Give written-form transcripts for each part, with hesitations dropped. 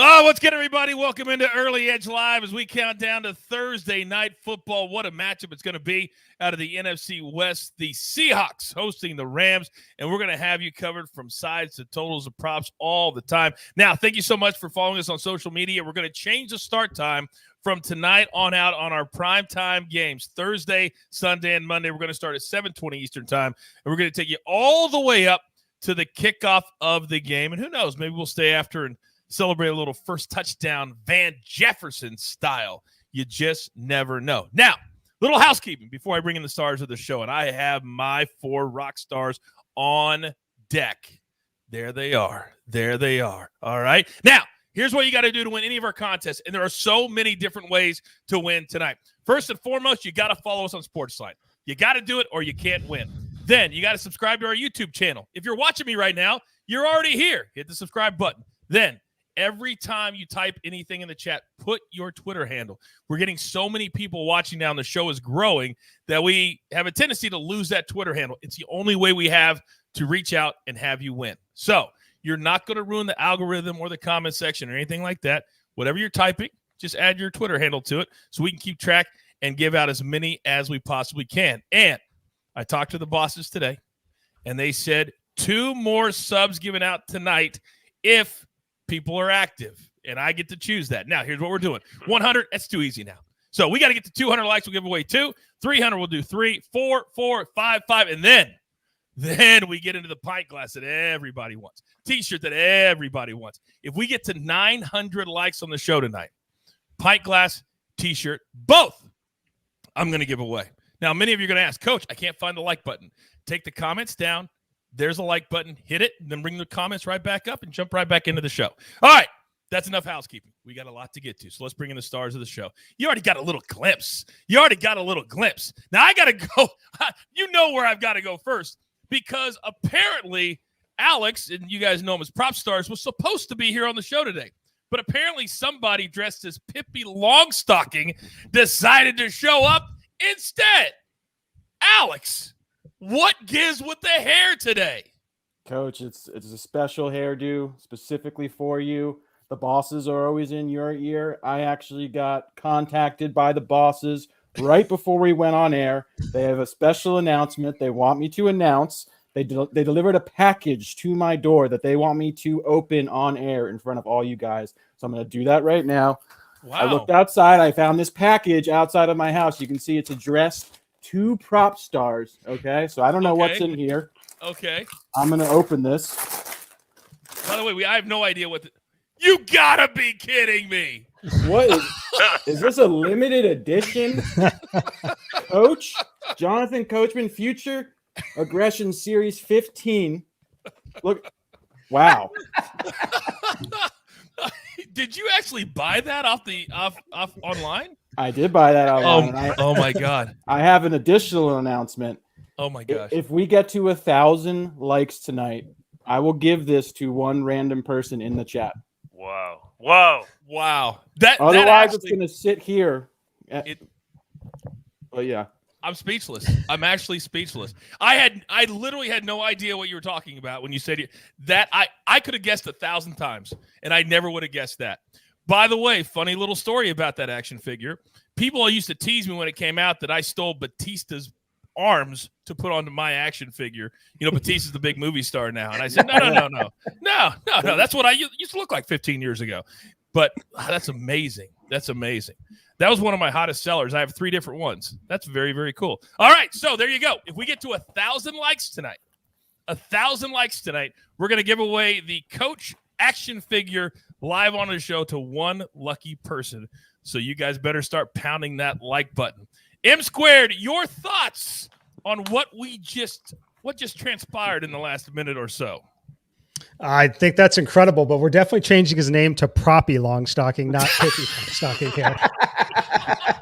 Oh, what's good, everybody? Welcome into Early Edge Live as we count down to Thursday Night Football. What a matchup it's going to be out of the NFC West. The Seahawks hosting the Rams, and we're going to have you covered from sides to totals and props all the time. Now, thank you so much for following us on social media. We're going to change the start time from tonight on out on our primetime games. Thursday, Sunday, and Monday, we're going to start at 7:20 Eastern time, and we're going to take you all the way up to the kickoff of the game. And who knows, maybe we'll stay after and celebrate a little first touchdown Van Jefferson style. You just never know. Now, little housekeeping before I bring in the stars of the show, and I have my 4 rock stars on deck. There they are. There they are. All right. Now, here's what you got to do to win any of our contests, and there are so many different ways to win tonight. First and foremost, you got to follow us on SportsLine. You got to do it or you can't win. Then you got to subscribe to our YouTube channel. If you're watching me right now, you're already here. Hit the subscribe button. Then every time you type anything in the chat, put your Twitter handle. We're getting so many people watching now, and the show is growing, that we have a tendency to lose that Twitter handle. It's the only way we have to reach out and have you win. So you're not going to ruin the algorithm or the comment section or anything like that. Whatever you're typing, just add your Twitter handle to it so we can keep track and give out as many as we possibly can. And I talked to the bosses today, and they said 2 more subs given out tonight if people are active, and I get to choose that. Now, here's what we're doing. 100, that's too easy now. So we got to get to 200 likes. We'll give away 2. 300, we'll do 3, 4, 4, 5, 5, and then we get into the pint glass that everybody wants, T-shirt that everybody wants. If we get to 900 likes on the show tonight, pint glass, T-shirt, both, I'm going to give away. Now, many of you are going to ask, Coach, I can't find the like button. Take the comments down. There's a like button. Hit it, and then bring the comments right back up and jump right back into the show. All right. That's enough housekeeping. We got a lot to get to, so let's bring in the stars of the show. You already got a little glimpse. Now, I got to go. You know where I've got to go first, because apparently Alex, and you guys know him as Prop Stars, was supposed to be here on the show today. But apparently somebody dressed as Pippi Longstocking decided to show up instead. Alex, what gives with the hair today? Coach, it's a special hairdo specifically for you. The bosses are always in your ear. I actually got contacted by the bosses right before we went on air. They have a special announcement they want me to announce. They delivered a package to my door that they want me to open on air in front of all you guys. So I'm going to do that right now. Wow. I looked outside. I found this package outside of my house. You can see it's addressed to Prop Stars. Okay, so I don't know what's in here. Okay. I'm going to open this. By the way, I have no idea what you gotta be kidding me. What is this a limited edition? Coach, Jonathan Coachman, Future Aggression Series 15. Look, wow. Did you actually buy that off online? I did buy that online. Oh my God. I have an additional announcement. Oh my gosh. If we get to 1,000 likes tonight, I will give this to one random person in the chat. Wow. Otherwise, it's going to sit here. But yeah. I'm speechless. I'm actually speechless. I literally had no idea what you were talking about when you said that. I could have guessed 1,000 times, and I never would have guessed that. By the way, funny little story about that action figure. People used to tease me when it came out that I stole Batista's arms to put onto my action figure. You know, Batista's the big movie star now. And I said, no. That's what I used to look like 15 years ago. But that's amazing. That was one of my hottest sellers. I have 3 different ones. That's very, very cool. All right, so there you go. If we get to 1,000 likes tonight, we're going to give away the Coach action figure live on the show to one lucky person. So you guys better start pounding that like button. M Squared, your thoughts on what just transpired in the last minute or so? I think that's incredible, but we're definitely changing his name to Proppy Longstocking, not Pippi Longstocking here.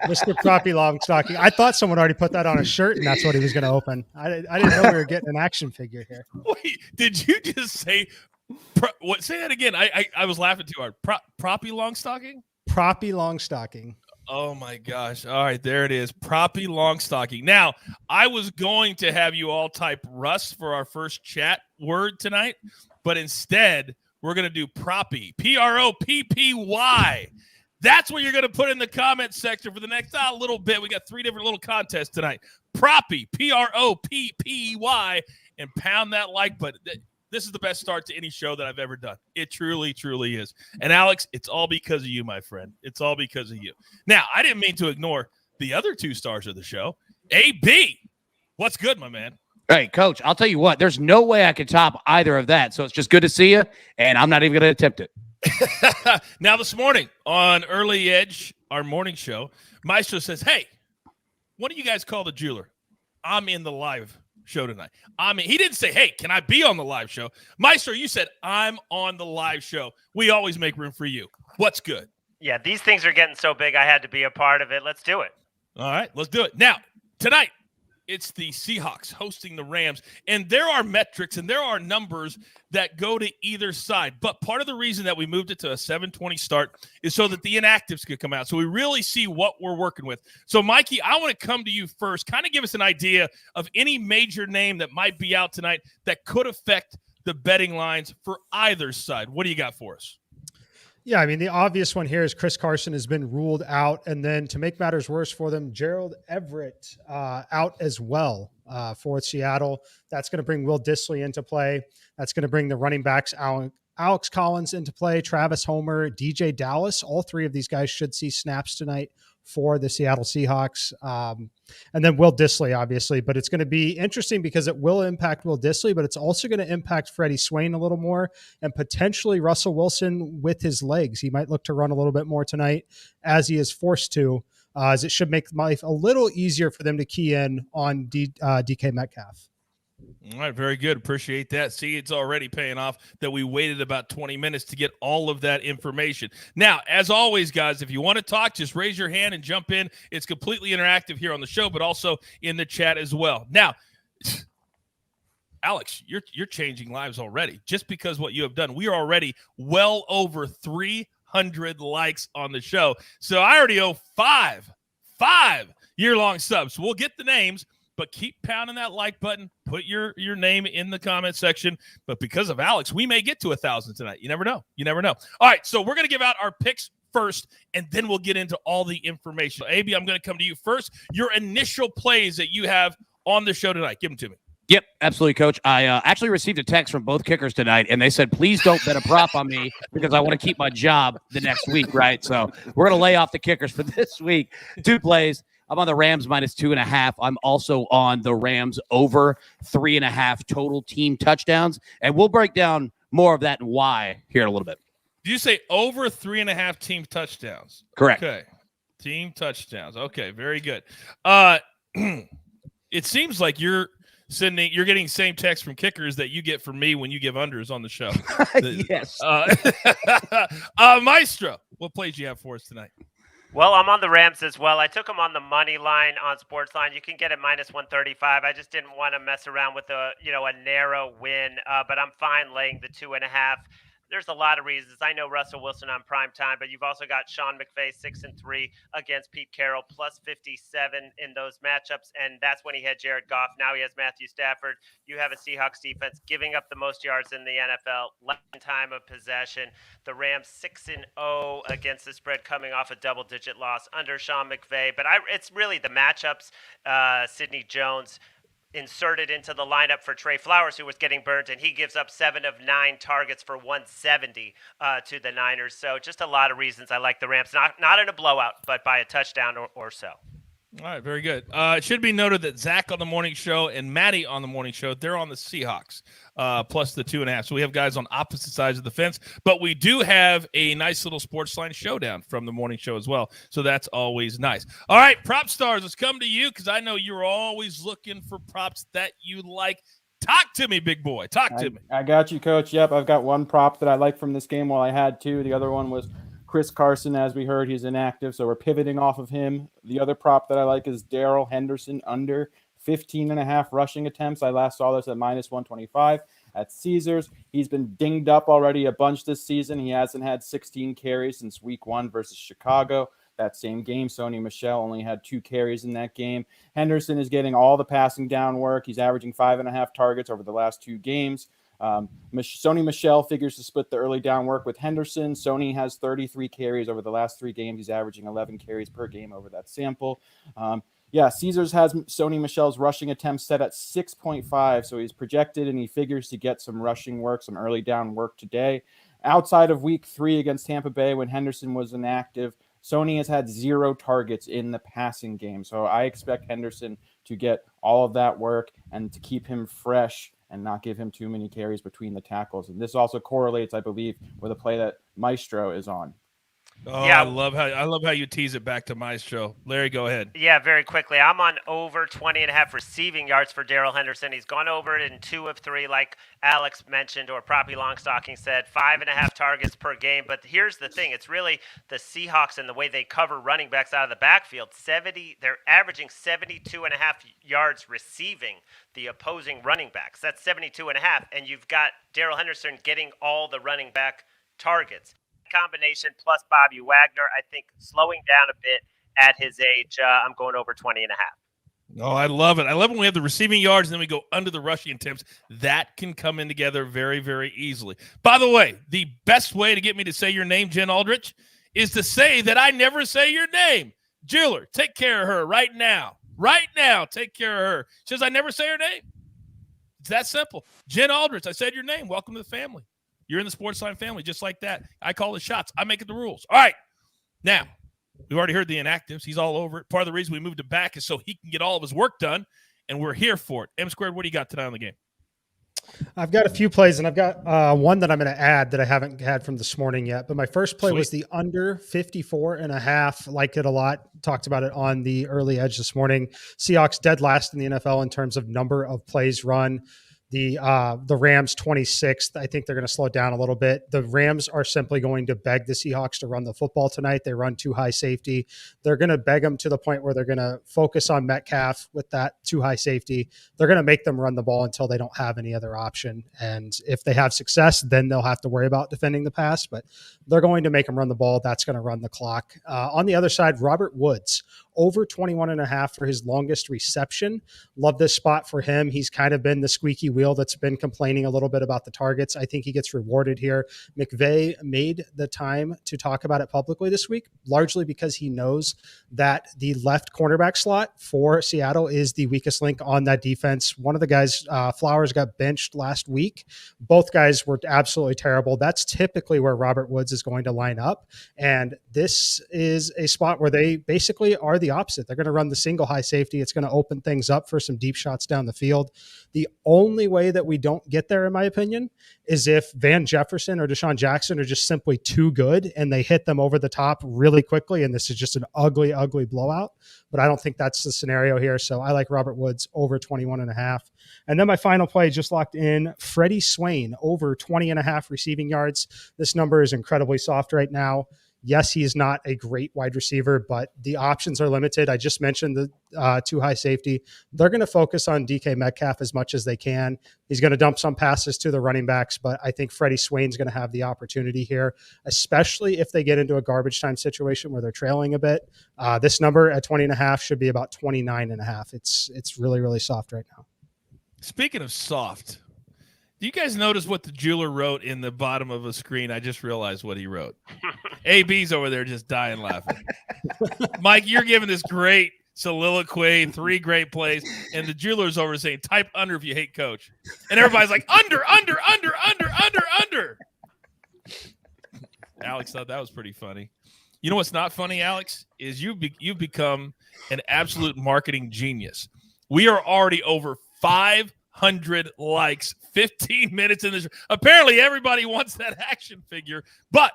Mr. Proppy Longstocking. I thought someone already put that on a shirt, and that's what he was going to open. I didn't know we were getting an action figure here. Wait, did you just say what? Say that again. I was laughing too hard. Proppy Longstocking? Proppy Longstocking. Oh my gosh. All right, there it is. Proppy Longstocking. Now, I was going to have you all type Russ for our first chat word tonight, but instead we're going to do Proppy, Proppy. That's what you're going to put in the comments section for the next little bit. We got 3 different little contests tonight. Proppy, Proppy, and pound that like button. This is the best start to any show that I've ever done. It truly, truly is. And Alex, it's all because of you, my friend. It's all because of you. Now, I didn't mean to ignore the other 2 stars of the show. AB, what's good, my man? Hey, Coach, I'll tell you what, there's no way I could top either of that. So it's just good to see you, and I'm not even going to attempt it. Now, this morning on Early Edge, our morning show, Maestro says, hey, what do you guys call the jeweler? I'm in the live show tonight. He didn't say, hey, can I be on the live show? Maestro, you said, I'm on the live show. We always make room for you. What's good? Yeah, these things are getting so big, I had to be a part of it. Let's do it. All right, let's do it. Now, tonight, it's the Seahawks hosting the Rams, and there are metrics and there are numbers that go to either side. But part of the reason that we moved it to a 7:20 start is so that the inactives could come out, so we really see what we're working with. So, Mikey, I want to come to you first. Kind of give us an idea of any major name that might be out tonight that could affect the betting lines for either side. What do you got for us? Yeah, I mean, the obvious one here is Chris Carson has been ruled out. And then to make matters worse for them, Gerald Everett out as well for Seattle. That's going to bring Will Dissly into play. That's going to bring the running backs Alex Collins into play, Travis Homer, DJ Dallas. All 3 of these guys should see snaps tonight for the Seattle Seahawks. And then Will Dissly, obviously. But it's going to be interesting because it will impact Will Dissly, but it's also going to impact Freddie Swain a little more and potentially Russell Wilson with his legs. He might look to run a little bit more tonight as he is forced to, as it should make life a little easier for them to key in on DK Metcalf. All right, very good. Appreciate that. See, it's already paying off that we waited about 20 minutes to get all of that information. Now, as always, guys, if you want to talk, just raise your hand and jump in. It's completely interactive here on the show, but also in the chat as well. Now, Alex, you're changing lives already just because what you have done. We are already well over 300 likes on the show. So I already owe 5 year-long subs. We'll get the names. But keep pounding that like button. Put your name in the comment section. But because of Alex, we may get to 1,000 tonight. You never know. You never know. All right, so we're going to give out our picks first, and then we'll get into all the information. AB, I'm going to come to you first. Your initial plays that you have on the show tonight. Give them to me. Yep, absolutely, Coach. I actually received a text from both kickers tonight, and they said, please don't bet a prop on me because I want to keep my job the next week, right? So we're going to lay off the kickers for this week. 2 plays. I'm on the Rams minus 2.5. I'm also on the Rams over 3.5 total team touchdowns. And we'll break down more of that and why here in a little bit. Did you say over 3.5 team touchdowns? Correct. Okay. Team touchdowns. Okay, very good. It seems like you're getting same text from kickers that you get from me when you give unders on the show. Yes. Maestro, what plays do you have for us tonight? Well, I'm on the Rams as well. I took them on the money line on SportsLine. You can get it minus 135. I just didn't want to mess around with a narrow win, but I'm fine laying the 2.5. There's a lot of reasons. I know Russell Wilson on primetime, but you've also got Sean McVay 6-3 against Pete Carroll, plus 57 in those matchups, and that's when he had Jared Goff. Now he has Matthew Stafford. You have a Seahawks defense giving up the most yards in the NFL, less time of possession. The Rams 6-0 against the spread, coming off a double-digit loss under Sean McVay. But it's really the matchups. Sidney Jones inserted into the lineup for Trey Flowers, who was getting burned, and he gives up 7 of 9 targets for 170 to the Niners. So just a lot of reasons I like the Rams. Not in a blowout, but by a touchdown or so. All right, very good. It should be noted that Zach on the morning show and Maddie on the morning show, they're on the Seahawks, plus the 2.5. So we have guys on opposite sides of the fence, but we do have a nice little SportsLine showdown from the morning show as well. So that's always nice. All right, prop stars, let's come to you because I know you're always looking for props that you like. Talk to me, big boy. Talk to me. I got you, Coach. Yep, I've got one prop that I like from this game. While I had 2, the other one was Chris Carson. As we heard, he's inactive, so we're pivoting off of him. The other prop that I like is Daryl Henderson under 15.5 rushing attempts. I last saw this at minus 125 at Caesars. He's been dinged up already a bunch this season. He hasn't had 16 carries since week 1 versus Chicago. That same game, Sony Michelle only had 2 carries in that game. Henderson is getting all the passing down work. He's averaging 5.5 targets over the last 2 games. Sony Michelle figures to split the early down work with Henderson. Sony has 33 carries over the last 3 games. He's averaging 11 carries per game over that sample. Caesars has Sony Michelle's rushing attempts set at 6.5, so he's projected and he figures to get some rushing work, some early down work today. Outside of week 3 against Tampa Bay when Henderson was inactive, Sony has had 0 targets in the passing game. So I expect Henderson to get all of that work and to keep him fresh and not give him too many carries between the tackles. And this also correlates, I believe, with a play that Maestro is on. Oh, yeah. I love how you tease it back to Maestro. Larry, go ahead. Yeah, very quickly. I'm on over 20.5 receiving yards for Daryl Henderson. He's gone over it in 2 of 3, like Alex mentioned, or Proppy Longstocking said, 5.5 targets per game. But here's the thing. It's really the Seahawks and the way they cover running backs out of the backfield. They're averaging 72.5 yards receiving the opposing running backs. That's 72.5. And you've got Daryl Henderson getting all the running back targets. Combination plus Bobby Wagner, I think slowing down a bit at his age. I'm going over 20.5. Oh, I love it. I love when we have the receiving yards and then we go under the rushing attempts. That can come in together very, very easily. By the way, the best way to get me to say your name, Jen Aldrich, is to say that I never say your name. Jeweler, take care of her right now. Right now, take care of her. She says I never say her name. It's that simple. Jen Aldrich, I said your name. Welcome to the family. You're in the SportsLine family, just like that. I call the shots. I make it the rules. All right. Now, we've already heard the inactives. He's all over it. Part of the reason we moved him back is so he can get all of his work done, and we're here for it. M Squared, what do you got tonight on the game? I've got a few plays, and I've got one that I'm going to add that I haven't had from this morning yet. But my first play was the under 54.5. Liked it a lot. Talked about it on the early edge this morning. Seahawks dead last in the NFL in terms of number of plays run. The Rams 26th. I think they're going to slow it down a little bit. The Rams are simply going to beg the Seahawks to run the football tonight. They run too high safety. They're going to beg them to the point where they're going to focus on Metcalf with that too high safety. They're going to make them run the ball until they don't have any other option. And if they have success, then they'll have to worry about defending the pass. But they're going to make them run the ball. That's going to run the clock. On the other side, Robert Woods, over 21.5 for his longest reception. Love this spot for him. He's kind of been the squeaky wheel that's been complaining a little bit about the targets. I think he gets rewarded here. McVay made the time to talk about it publicly this week, largely because he knows that the left cornerback slot for Seattle is the weakest link on that defense. One of the guys, Flowers, got benched last week. Both guys were absolutely terrible. That's typically where Robert Woods is going to line up. And this is a spot where they basically are the opposite. They're going to run the single high safety. It's going to open things up for some deep shots down the field. The only way that we don't get there, in my opinion, is if Van Jefferson or Deshaun Jackson are just simply too good and they hit them over the top really quickly. And this is just an ugly, ugly blowout. But I don't think that's the scenario here. So I like Robert Woods over 21.5. And then my final play just locked in, Freddie Swain over 20.5 receiving yards. This number is incredibly soft right now. Yes, he is not a great wide receiver, but the options are limited. I just mentioned the too high safety. They're going to focus on DK Metcalf as much as they can. He's going to dump some passes to the running backs, but I think Freddie Swain's going to have the opportunity here, especially if they get into a garbage time situation where they're trailing a bit. This number at 20.5 should be about 29.5. It's really, really soft right now. Speaking of soft, do you guys notice what the jeweler wrote in the bottom of a screen? I just realized what he wrote. AB's over there just dying laughing. Mike, you're giving this great soliloquy, 3 great plays, and the jeweler's over saying, type under if you hate coach. And everybody's like, under. Alex thought that was pretty funny. You know what's not funny, Alex, is you've become an absolute marketing genius. We are already over 500 likes, 15 minutes in this. Apparently, everybody wants that action figure. But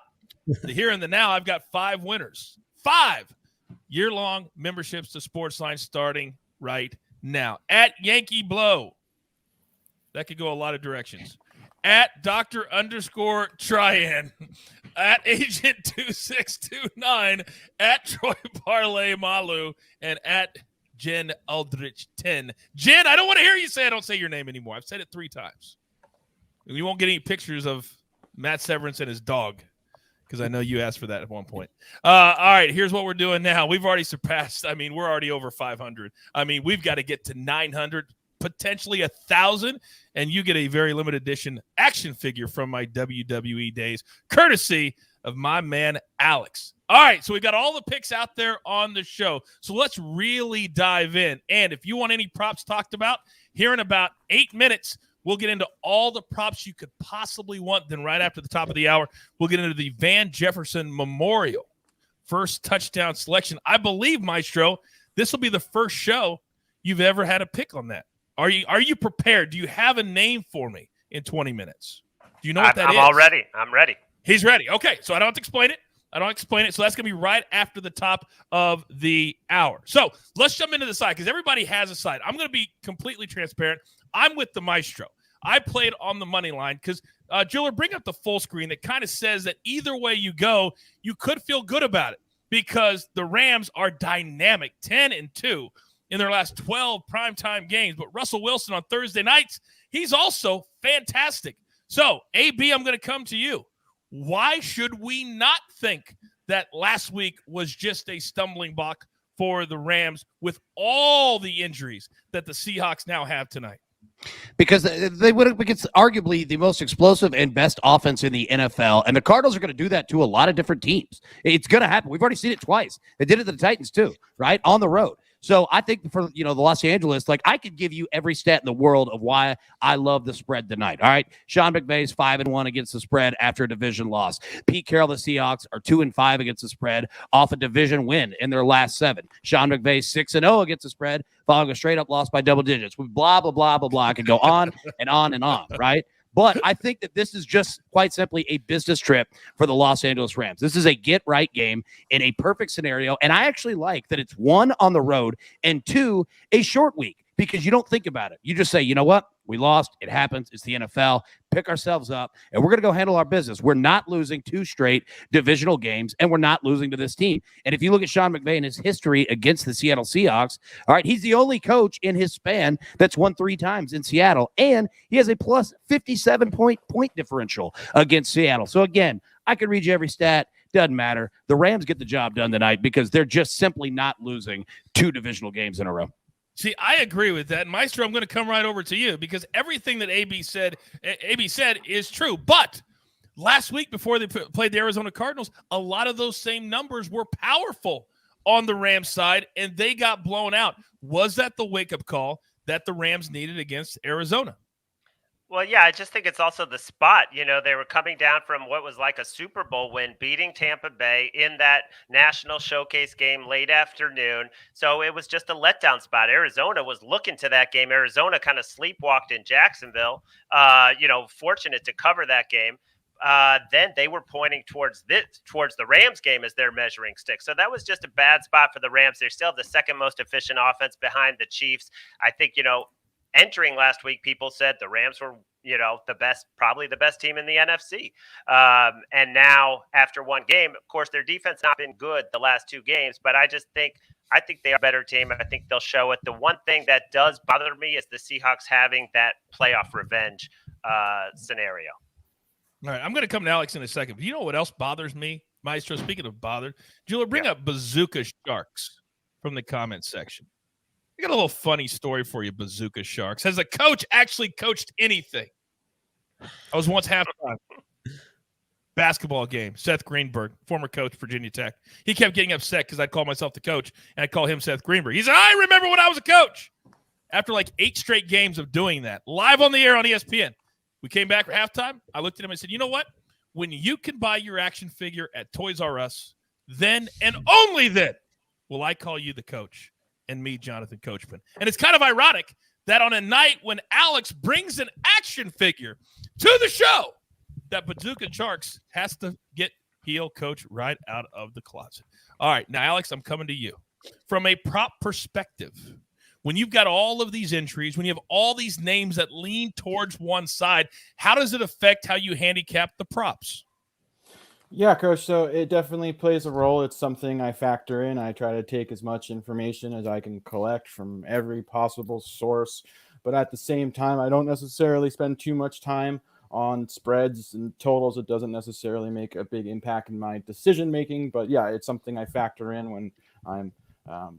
the here and the now, I've got 5 winners. 5 year-long memberships to SportsLine starting right now. At Yankee Blow. That could go a lot of directions. At Dr_Tryan. At Agent 2629. At Troy Parlay Malu. And at Jen Aldrich 10. Jen, I don't want to hear you say I don't say your name anymore. I've said it 3 times. We won't get any pictures of Matt Severance and his dog because I know you asked for that at one point. All right, here's what we're doing now. We've already surpassed. We're already over 500. We've got to get to 900 potentially 1,000, and you get a very limited edition action figure from my WWE days, courtesy of my man Alex. All right, so we got all the picks out there on the show. So let's really dive in. And if you want any props talked about, here in about 8 minutes, we'll get into all the props you could possibly want. Then right after the top of the hour, we'll get into the Van Jefferson Memorial first touchdown selection. I believe, Maestro, this will be the first show you've ever had a pick on that. Are you prepared? Do you have a name for me in 20 minutes? Do you know what that is? I'm all ready. I'm ready. He's ready. Okay, so I don't have to explain it. So that's going to be right after the top of the hour. So let's jump into the side because everybody has a side. I'm going to be completely transparent. I'm with the Maestro. I played on the money line because, Jeweler, bring up the full screen that kind of says that either way you go, you could feel good about it because the Rams are dynamic, 10-2 in their last 12 primetime games. But Russell Wilson on Thursday nights, he's also fantastic. So, AB, I'm going to come to you. Why should we not think that last week was just a stumbling block for the Rams with all the injuries that the Seahawks now have tonight? Because they would have, because arguably the most explosive and best offense in the NFL, and the Cardinals are going to do that to a lot of different teams. It's going to happen. We've already seen it twice. They did it to the Titans too, right? On the road. So I think for, the Los Angeles, I could give you every stat in the world of why I love the spread tonight. All right. Sean McVay's 5-1 against the spread after a division loss. Pete Carroll, the Seahawks are 2-5 against the spread off a division win in their last 7. Sean McVay's 6-0 against the spread following a straight up loss by double digits. Blah, blah, blah, blah, blah. I could go on and on and on. Right. But I think that this is just quite simply a business trip for the Los Angeles Rams. This is a get-right game in a perfect scenario, and I actually like that it's 1, on the road, and 2, a short week because you don't think about it. You just say, you know what? We lost. It happens. It's the NFL. Pick ourselves up, and we're going to go handle our business. We're not losing 2 straight divisional games, and we're not losing to this team. And if you look at Sean McVay and his history against the Seattle Seahawks, all right, he's the only coach in his span that's won 3 times in Seattle, and he has a plus 57-point differential against Seattle. So, again, I can read you every stat. Doesn't matter. The Rams get the job done tonight because they're just simply not losing 2 divisional games in a row. See, I agree with that. Maestro, I'm going to come right over to you because everything that AB said is true. But last week before they played the Arizona Cardinals, a lot of those same numbers were powerful on the Rams side, and they got blown out. Was that the wake-up call that the Rams needed against Arizona? Well, yeah, I just think it's also the spot. They were coming down from what was like a Super Bowl win, beating Tampa Bay in that national showcase game late afternoon. So it was just a letdown spot. Arizona was looking to that game. Arizona kind of sleepwalked in Jacksonville, fortunate to cover that game. Then they were pointing towards the Rams game as their measuring stick. So that was just a bad spot for the Rams. They're still the second most efficient offense behind the Chiefs. I think, entering last week, people said the Rams were, probably the best team in the NFC. And now after one game, of course, their defense not been good the last 2 games, but I think they are a better team. I think they'll show it. The one thing that does bother me is the Seahawks having that playoff revenge scenario. All right, I'm going to come to Alex in a second. But you know what else bothers me, Maestro? Speaking of bothered, Julia, bring up Bazooka Sharks from the comment section. I got a little funny story for you, Bazooka Sharks. Has a coach actually coached anything? I was once halftime basketball game. Seth Greenberg, former coach, Virginia Tech. He kept getting upset because I'd call myself the coach, and I'd call him Seth Greenberg. He said, I remember when I was a coach. After 8 straight games of doing that, live on the air on ESPN, we came back for halftime. I looked at him and said, you know what? When you can buy your action figure at Toys R Us, then and only then will I call you the coach. And me, Jonathan Coachman. And it's kind of ironic that on a night when Alex brings an action figure to the show, that Bazooka Sharks has to get heel coach right out of the closet. All right, now, Alex, I'm coming to you. From a prop perspective, when you've got all of these injuries, when you have all these names that lean towards one side, how does it affect how you handicap the props? Yeah, Coach, so it definitely plays a role. It's something I factor in. I try to take as much information as I can collect from every possible source. But at the same time, I don't necessarily spend too much time on spreads and totals. It doesn't necessarily make a big impact in my decision-making. But, yeah, it's something I factor in when I'm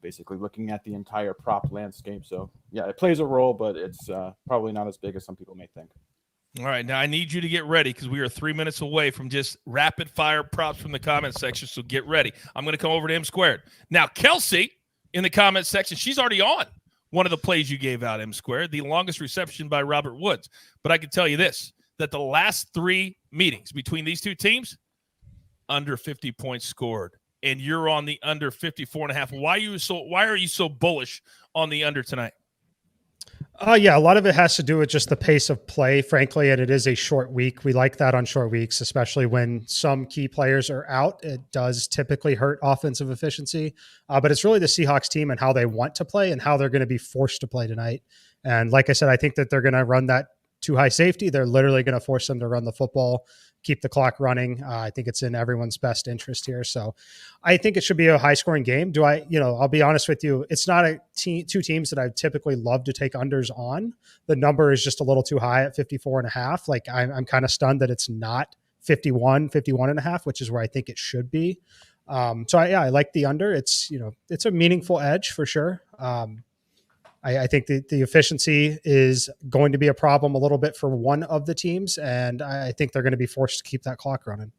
basically looking at the entire prop landscape. So yeah, it plays a role, but it's probably not as big as some people may think. All right, now I need you to get ready because we are 3 minutes away from just rapid fire props from the comment section. So get ready. I'm going to come over to M Squared. Now, Kelsey in the comment section, she's already on one of the plays you gave out, M Squared, the longest reception by Robert Woods. But I can tell you this, that the last 3 meetings between these two teams, under 50 points scored. And you're on the under 54.5. Why are you so bullish on the under tonight? Yeah, a lot of it has to do with just the pace of play, frankly, and it is a short week. We like that on short weeks, especially when some key players are out. It does typically hurt offensive efficiency, but it's really the Seahawks team and how they want to play and how they're going to be forced to play tonight. And like I said, I think that they're going to run that too high safety. They're literally going to force them to run the football, keep the clock running. I think it's in everyone's best interest here. So I think it should be a high scoring game. I'll be honest with you. It's not two teams that I typically love to take unders on. The number is just a little too high at 54.5. Like I'm kind of stunned that it's not 51.5, which is where I think it should be. I like the under. It's a meaningful edge for sure. I think the efficiency is going to be a problem a little bit for one of the teams, and I think they're going to be forced to keep that clock running.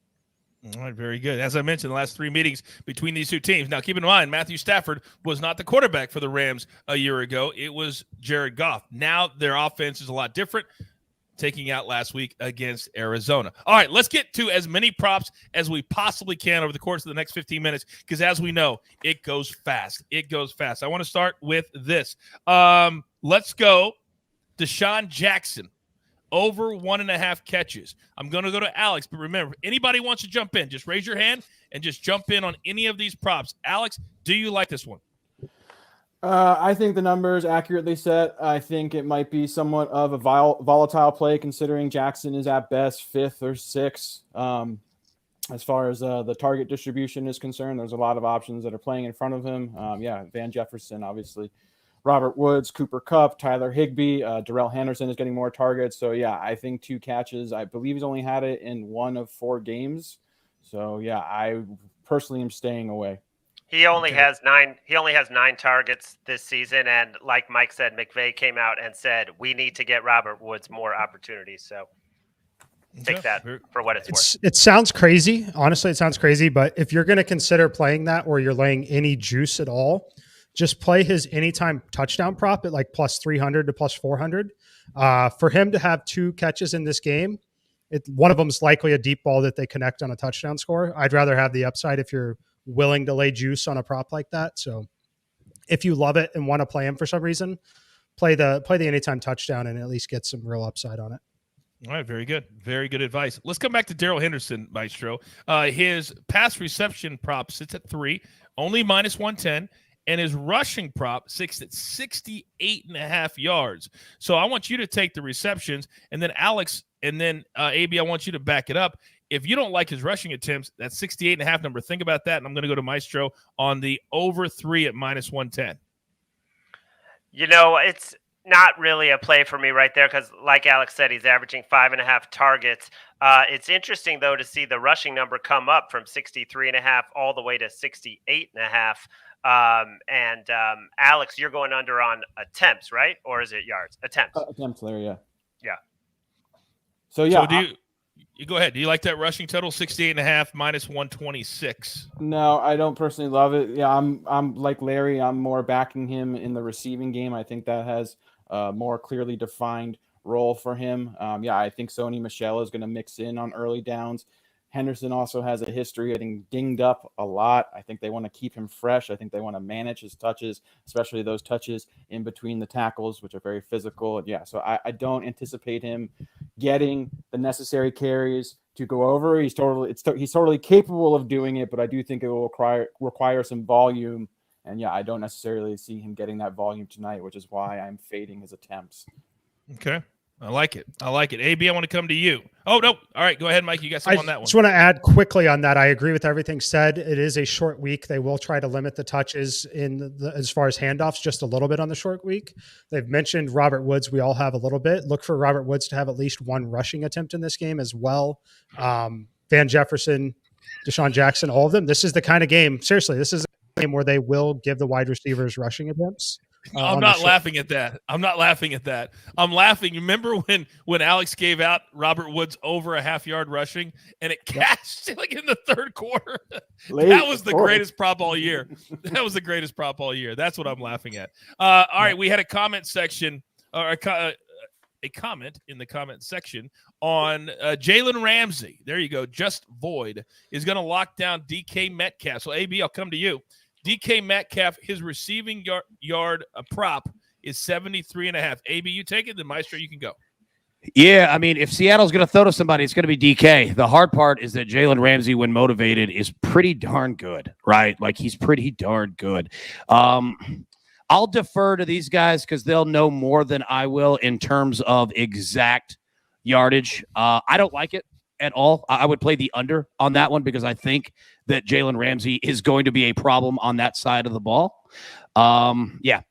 All right, very good. As I mentioned, the last 3 meetings between these two teams. Now, keep in mind, Matthew Stafford was not the quarterback for the Rams a year ago. It was Jared Goff. Now their offense is a lot different, taking out last week against Arizona. All right, let's get to as many props as we possibly can over the course of the next 15 minutes because, as we know, it goes fast. It goes fast. I want to start with this. Let's go Deshaun Jackson, over 1.5 catches. I'm going to go to Alex, but remember, if anybody wants to jump in, just raise your hand and just jump in on any of these props. Alex, do you like this one? I think the number is accurately set. I think it might be somewhat of a volatile play considering Jackson is at best 5th or 6th. As far as the target distribution is concerned, there's a lot of options that are playing in front of him. Van Jefferson, obviously, Robert Woods, Cooper Kupp, Tyler Higbee, Daryl Henderson is getting more targets. So, I think 2 catches. I believe he's only had it in 1 of 4 games. So, I personally am staying away. He only has 9 targets this season, and like Mike said, McVay came out and said we need to get Robert Woods more opportunities. So take that for what it's worth. It sounds crazy. Honestly, it sounds crazy, but if you're going to consider playing that or you're laying any juice at all, just play his anytime touchdown prop at like plus 300 to plus 400. For him to have 2 catches in this game, one of them is likely a deep ball that they connect on a touchdown score. I'd rather have the upside if you're willing to lay juice on a prop like that. So if you love it and want to play him for some reason, play the anytime touchdown and at least get some real upside on it. All right, very good. Very good advice. Let's come back to Daryl Henderson, Maestro. His pass reception prop sits at 3, only minus 110, and his rushing prop sits at 68.5 yards. So I want you to take the receptions, and then Alex, and then AB, I want you to back it up. If you don't like his rushing attempts, that 68.5 number, think about that. And I'm going to go to Maestro on the over 3 at minus 110. It's not really a play for me right there because, like Alex said, he's averaging 5.5 targets. It's interesting, though, to see the rushing number come up from 63.5 all the way to 68.5. Alex, you're going under on attempts, right? Or is it yards? Attempts. Attempts there, yeah. Yeah. So, yeah. So do you go ahead. Do you like that rushing total, 68.5 minus 126? No, I don't personally love it. Yeah, I'm like Larry. I'm more backing him in the receiving game. I think that has a more clearly defined role for him. I think Sony Michelle is going to mix in on early downs. Henderson also has a history of getting dinged up a lot. I think they want to keep him fresh. I think they want to manage his touches, especially those touches in between the tackles, which are very physical. So I don't anticipate him getting the necessary carries to go over. He's totally capable of doing it, but I do think it will require some volume. And I don't necessarily see him getting that volume tonight, which is why I'm fading his attempts. Okay. I like it. AB, I want to come to you. Oh, no. All right. Go ahead, Mike. You got something on that one. I just want to add quickly on that. I agree with everything said. It is a short week. They will try to limit the touches as far as handoffs just a little bit on the short week. They've mentioned Robert Woods. We all have a little bit. Look for Robert Woods to have at least 1 rushing attempt in this game as well. Van Jefferson, Deshaun Jackson, all of them. This is the kind of game. Seriously, this is game where they will give the wide receivers rushing attempts. I'm not laughing at that. I'm not laughing at that. I'm laughing. Remember when Alex gave out Robert Woods over a half-yard rushing and it cashed like in the third quarter? That was the greatest prop all year. That was the greatest prop all year. That's what I'm laughing at. All right, we had a comment section or a comment in the comment section on Jalen Ramsey. There you go. Just Void is going to lock down DK Metcalf. So, AB, I'll come to you. DK Metcalf, his receiving yard prop is 73.5. AB, you take it. Then Maestro, you can go. Yeah, I mean, if Seattle's going to throw to somebody, it's going to be DK. The hard part is that Jalen Ramsey, when motivated, is pretty darn good, right? Like, he's pretty darn good. I'll defer to these guys because they'll know more than I will in terms of exact yardage. I don't like it at all. I would play the under on that one because I think that Jalen Ramsey is going to be a problem on that side of the ball. I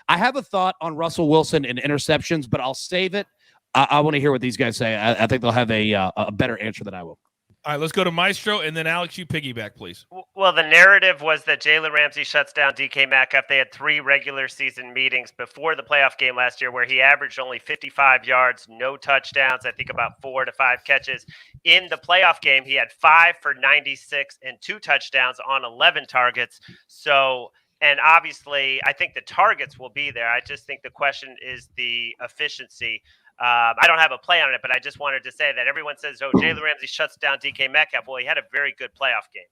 have a thought on Russell Wilson and interceptions, but I'll save it. I want to hear what these guys say. I think they'll have a better answer than I will. All right, let's go to Maestro, and then Alex, you piggyback, please. Well, the narrative was that Jalen Ramsey shuts down DK Metcalf. They had 3 regular season meetings before the playoff game last year where he averaged only 55 yards, no touchdowns, I think about 4 to 5 catches. In the playoff game, he had 5 for 96 and 2 touchdowns on 11 targets. So, and obviously, I think the targets will be there. I just think the question is the efficiency. I don't have a play on it, but I just wanted to say that everyone says, oh, Jalen Ramsey shuts down DK Metcalf. Well, he had a very good playoff game.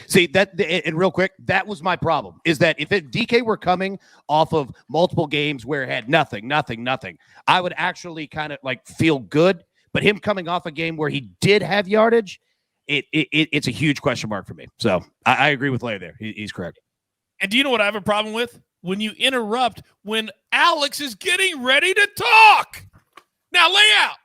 See, that, and real quick, that was my problem, is that if DK were coming off of multiple games where it had nothing, I would actually kind of like feel good. But him coming off a game where he did have yardage, it's a huge question mark for me. So I agree with Larry there. He's correct. And do you know what I have a problem with? When you interrupt when Alex is getting ready to talk. Now lay out.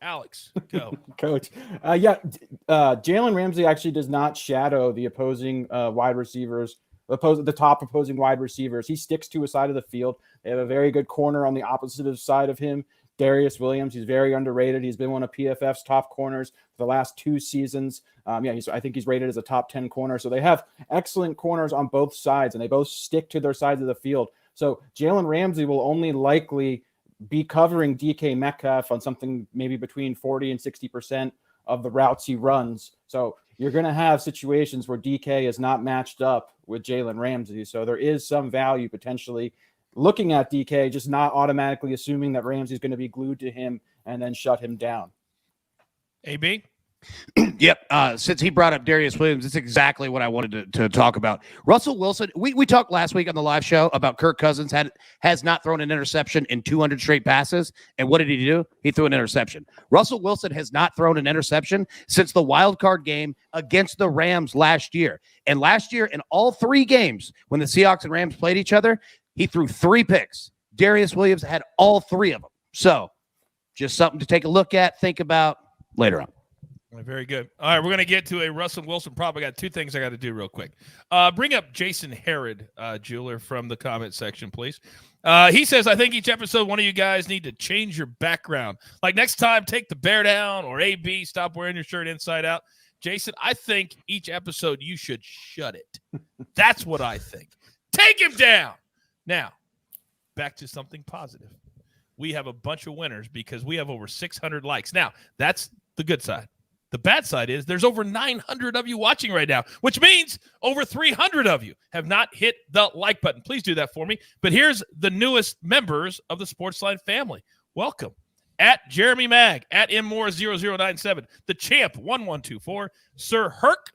Alex, go. Coach. Jalen Ramsey actually does not shadow the opposing wide receivers, the top opposing wide receivers. He sticks to a side of the field. They have a very good corner on the opposite side of him. Darius Williams, he's very underrated. He's been one of PFF's top corners for the last 2 seasons. I think he's rated as a top 10 corner. So they have excellent corners on both sides, and they both stick to their sides of the field. So Jalen Ramsey will only likely be covering DK Metcalf on something maybe between 40 and 60% of the routes he runs. So you're going to have situations where DK is not matched up with Jalen Ramsey. So there is some value potentially looking at DK, just not automatically assuming that Ramsey's going to be glued to him and then shut him down. AB? Yep. Since he brought up Darius Williams, it's exactly what I wanted to talk about. Russell Wilson, we talked last week on the live show about Kirk Cousins has not thrown an interception in 200 straight passes. And what did he do? He threw an interception. Russell Wilson has not thrown an interception since the wild card game against the Rams last year. And last year, in all 3 games, when the Seahawks and Rams played each other, he threw 3 picks. Darius Williams had all 3 of them. So just something to take a look at, think about later on. Very good. All right, we're going to get to a Russell Wilson prop. I got 2 things I got to do real quick. Bring up Jason Herod, jeweler, from the comment section, please. He says, I think each episode, one of you guys need to change your background. Like next time, take the bear down, or AB, stop wearing your shirt inside out. Jason, I think each episode you should shut it. That's what I think. Take him down. Now, back to something positive. We have a bunch of winners because we have over 600 likes. Now, that's the good side. The bad side is there's over 900 of you watching right now, which means over 300 of you have not hit the like button. Please do that for me. But here's the newest members of the SportsLine family. Welcome. At Jeremy Mag, at Mmore0097, the Champ 1124, Sir Herc,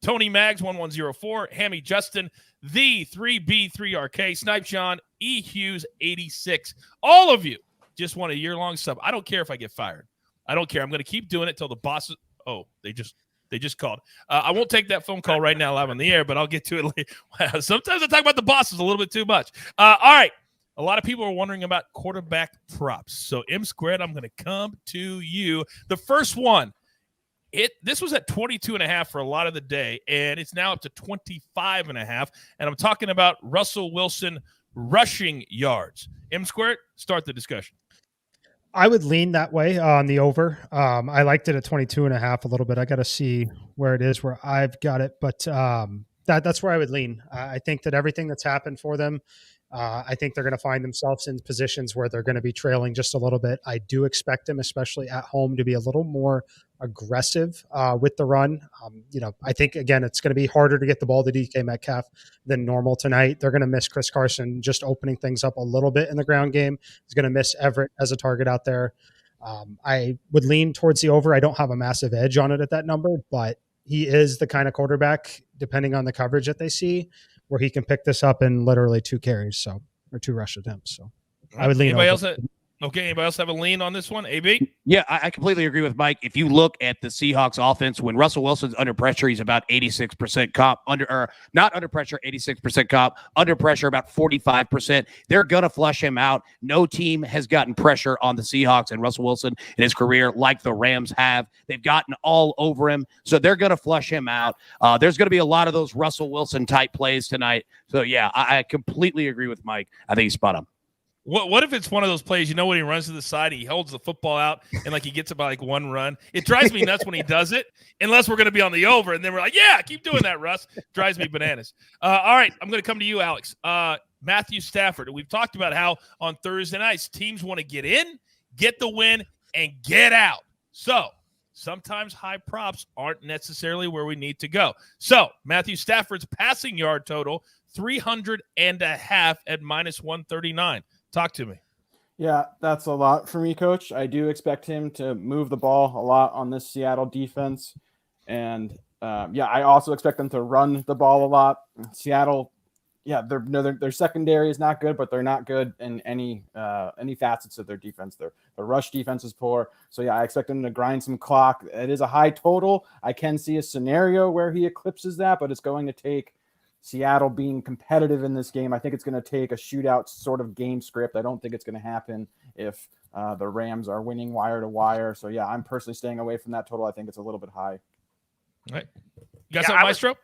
Tony Mags 1104, Hammy Justin, the 3B3RK, Snipe John, E Hughes 86. All of you just want a year-long sub. I don't care if I get fired. I don't care. I'm going to keep doing it till the bosses. Oh, they just called. I won't take that phone call right now live on the air, but I'll get to it later. Sometimes I talk about the bosses a little bit too much. All right. A lot of people are wondering about quarterback props. So M Squared, I'm going to come to you. The first one, this was at 22.5 for a lot of the day, and it's now up to 25.5. And I'm talking about Russell Wilson rushing yards. M Squared, start the discussion. I would lean that way on the over. I liked it at 22.5 a little bit. I got to see where it is, where I've got it. But That's where I would lean. I think that everything that's happened for them, I think they're going to find themselves in positions where they're going to be trailing just a little bit. I do expect them, especially at home, to be a little more aggressive with the run. I think, again, it's going to be harder to get the ball to DK Metcalf than normal tonight. They're going to miss Chris Carson just opening things up a little bit in the ground game. He's going to miss Everett as a target out there. I would lean towards the over. I don't have a massive edge on it at that number, but he is the kind of quarterback, depending on the coverage that they see, where he can pick this up in literally 2 carries, or 2 rush attempts. So I would lean over. Anybody else have a lean on this one? AB? Yeah, I completely agree with Mike. If you look at the Seahawks offense, when Russell Wilson's under pressure, he's about 86% comp, not under pressure, 86% comp, under pressure about 45%. They're going to flush him out. No team has gotten pressure on the Seahawks and Russell Wilson in his career like the Rams have. They've gotten all over him, so they're going to flush him out. There's going to be a lot of those Russell Wilson type plays tonight. So yeah, I completely agree with Mike. I think he's spot on. What if it's one of those plays, when he runs to the side, he holds the football out and he gets about 1 run? It drives me nuts when he does it, unless we're going to be on the over. And then we're like, yeah, keep doing that, Russ. Drives me bananas. All right, I'm going to come to you, Alex. Matthew Stafford. We've talked about how on Thursday nights, teams want to get in, get the win, and get out. So sometimes high props aren't necessarily where we need to go. So Matthew Stafford's passing yard total, 300.5 at -139. Talk to me. Yeah, that's a lot for me, Coach. I do expect him to move the ball a lot on this Seattle defense. And, I also expect them to run the ball a lot. Seattle, their secondary is not good, but they're not good in any facets of their defense. Their rush defense is poor. So, I expect them to grind some clock. It is a high total. I can see a scenario where he eclipses that, but it's going to take Seattle being competitive in this game. I think it's going to take a shootout sort of game script. I don't think it's going to happen if the Rams are winning wire to wire. So, I'm personally staying away from that total. I think it's a little bit high. All right. You got something, Maestro?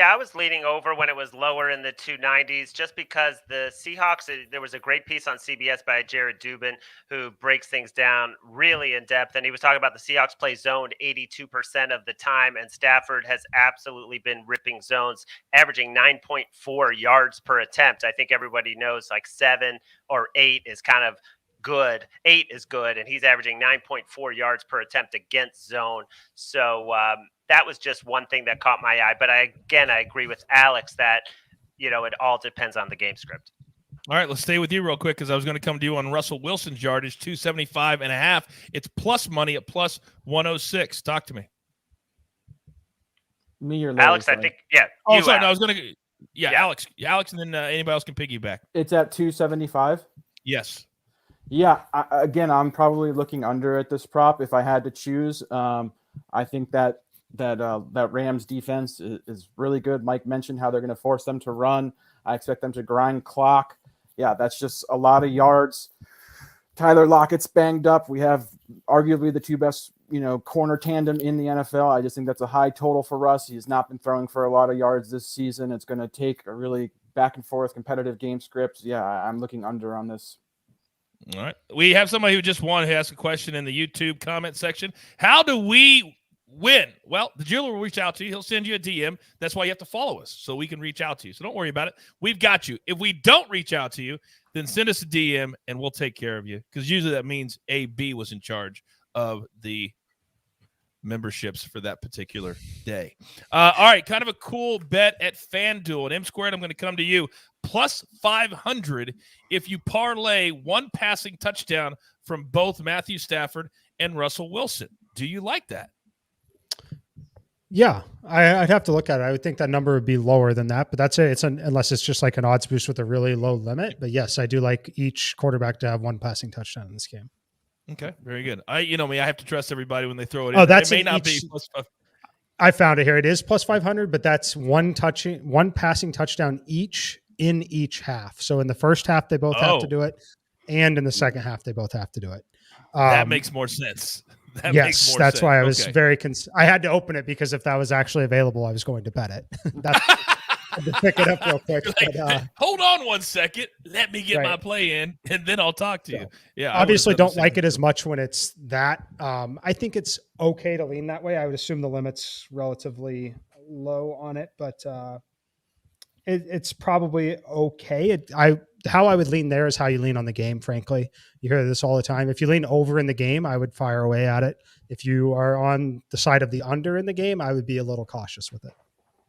I was leaning over when it was lower in the 290s just because the Seahawks, there was a great piece on CBS by Jared Dubin who breaks things down really in depth. And he was talking about the Seahawks play zone 82% of the time, and Stafford has absolutely been ripping zones, averaging 9.4 yards per attempt. I think everybody knows 7 or 8 is kind of good. 8 is good, and he's averaging 9.4 yards per attempt against zone. So, that was just one thing that caught my eye. But I agree with Alex that, it all depends on the game script. All right, let's stay with you real quick because I was going to come to you on Russell Wilson's yardage, 275.5. It's plus money at +106. Talk to me. Me or Larry, Alex, sorry. I think, yeah. Oh, sorry, no, I was going to – yeah, Alex, and then anybody else can piggyback. It's at 275? Yes. Yeah, I'm probably looking under at this prop if I had to choose. I think that Rams defense is really good. Mike mentioned how they're going to force them to run. I expect them to grind clock. Yeah, that's just a lot of yards. Tyler Lockett's banged up. We have arguably the 2 best, corner tandem in the NFL. I just think that's a high total for Russ. He has not been throwing for a lot of yards this season. It's going to take a really back and forth competitive game script. Yeah, I'm looking under on this. All right. We have somebody who just wanted to ask a question in the YouTube comment section. How do we win? Well, the jeweler will reach out to you. He'll send you a DM. That's why you have to follow us so we can reach out to you. So don't worry about it. We've got you. If we don't reach out to you, then send us a DM and we'll take care of you, because usually that means AB was in charge of the memberships for that particular day. All right, kind of a cool bet at FanDuel. At M Squared, I'm going to come to you. +500 if you parlay 1 passing touchdown from both Matthew Stafford and Russell Wilson. Do you like that? Yeah, I'd have to look at it. I would think that number would be lower than that, but that's it. Unless it's just like an odds boost with a really low limit. But yes, I do like each quarterback to have 1 passing touchdown in this game. Okay, very good. I have to trust everybody when they throw it in. Oh, that's it may not be +500. I found it here. It is +500, but that's 1 passing touchdown each in each half. So in the first half, they both have to do it, and in the second half, they both have to do it. That makes more sense. Yes, that's why I was very I had to open it, because if that was actually available, I was going to bet it. I had to pick it up real quick. But, hold on 1 second. Let me get my play in, and then I'll talk to you. Yeah. Obviously, don't like it as much when it's that. I think it's okay to lean that way. I would assume the limit's relatively low on it, but it's probably okay. How I would lean there is how you lean on the game, frankly. You hear this all the time. If you lean over in the game, I would fire away at it. If you are on the side of the under in the game, I would be a little cautious with it.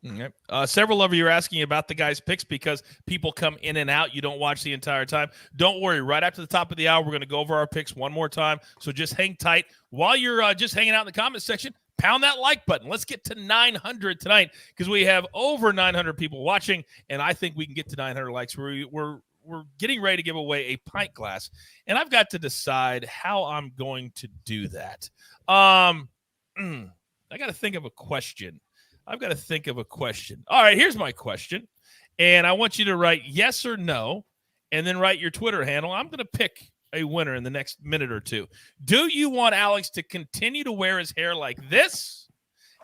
Okay. Several of you are asking about the guys' picks because people come in and out. You don't watch the entire time. Don't worry. Right after the top of the hour, we're going to go over our picks one more time. So just hang tight. While you're just hanging out in the comment section, pound that like button. Let's get to 900 tonight because we have over 900 people watching, and I think we can get to 900 likes. We're getting ready to give away a pint glass, and I've got to decide how I'm going to do that. I got to think of a question. All right, here's my question. And I want you to write yes or no, and then write your Twitter handle. I'm going to pick a winner in the next minute or two. Do you want Alex to continue to wear his hair like this?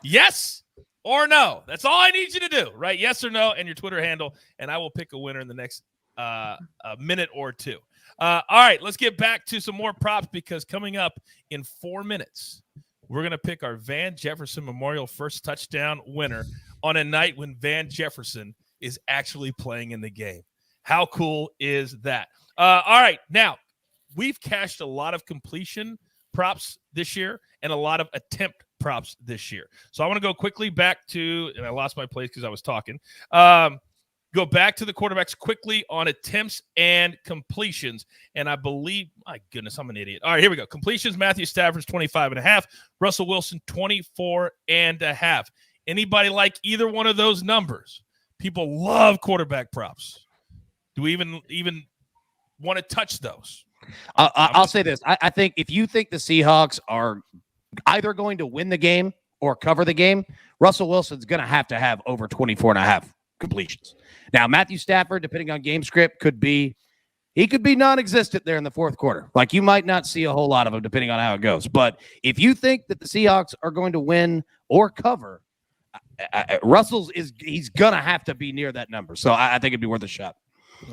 Yes or no? That's all I need you to do. Write yes or no and your Twitter handle, and I will pick a winner in the next a minute or two. All right, let's get back to some more props because coming up in 4 minutes, we're going to pick our Van Jefferson Memorial first touchdown winner on a night when Van Jefferson is actually playing in the game. How cool is that? All right, now, we've cashed a lot of completion props this year and a lot of attempt props this year. So I want to go quickly back to, and I lost my place because I was talking, go back to the quarterbacks quickly on attempts and completions. And I believe, my goodness, I'm an idiot. All right, here we go. Completions, Matthew Stafford's 25.5. Russell Wilson, 24.5. Anybody like either one of those numbers? People love quarterback props. Do we even want to touch those? I'll say this. I think if you think the Seahawks are either going to win the game or cover the game, Russell Wilson's going to have over 24.5 completions. Now, Matthew Stafford, depending on game script, could be non-existent there in the fourth quarter. Like, you might not see a whole lot of them depending on how it goes. But if you think that the Seahawks are going to win or cover, he's going to have to be near that number. So I think it'd be worth a shot.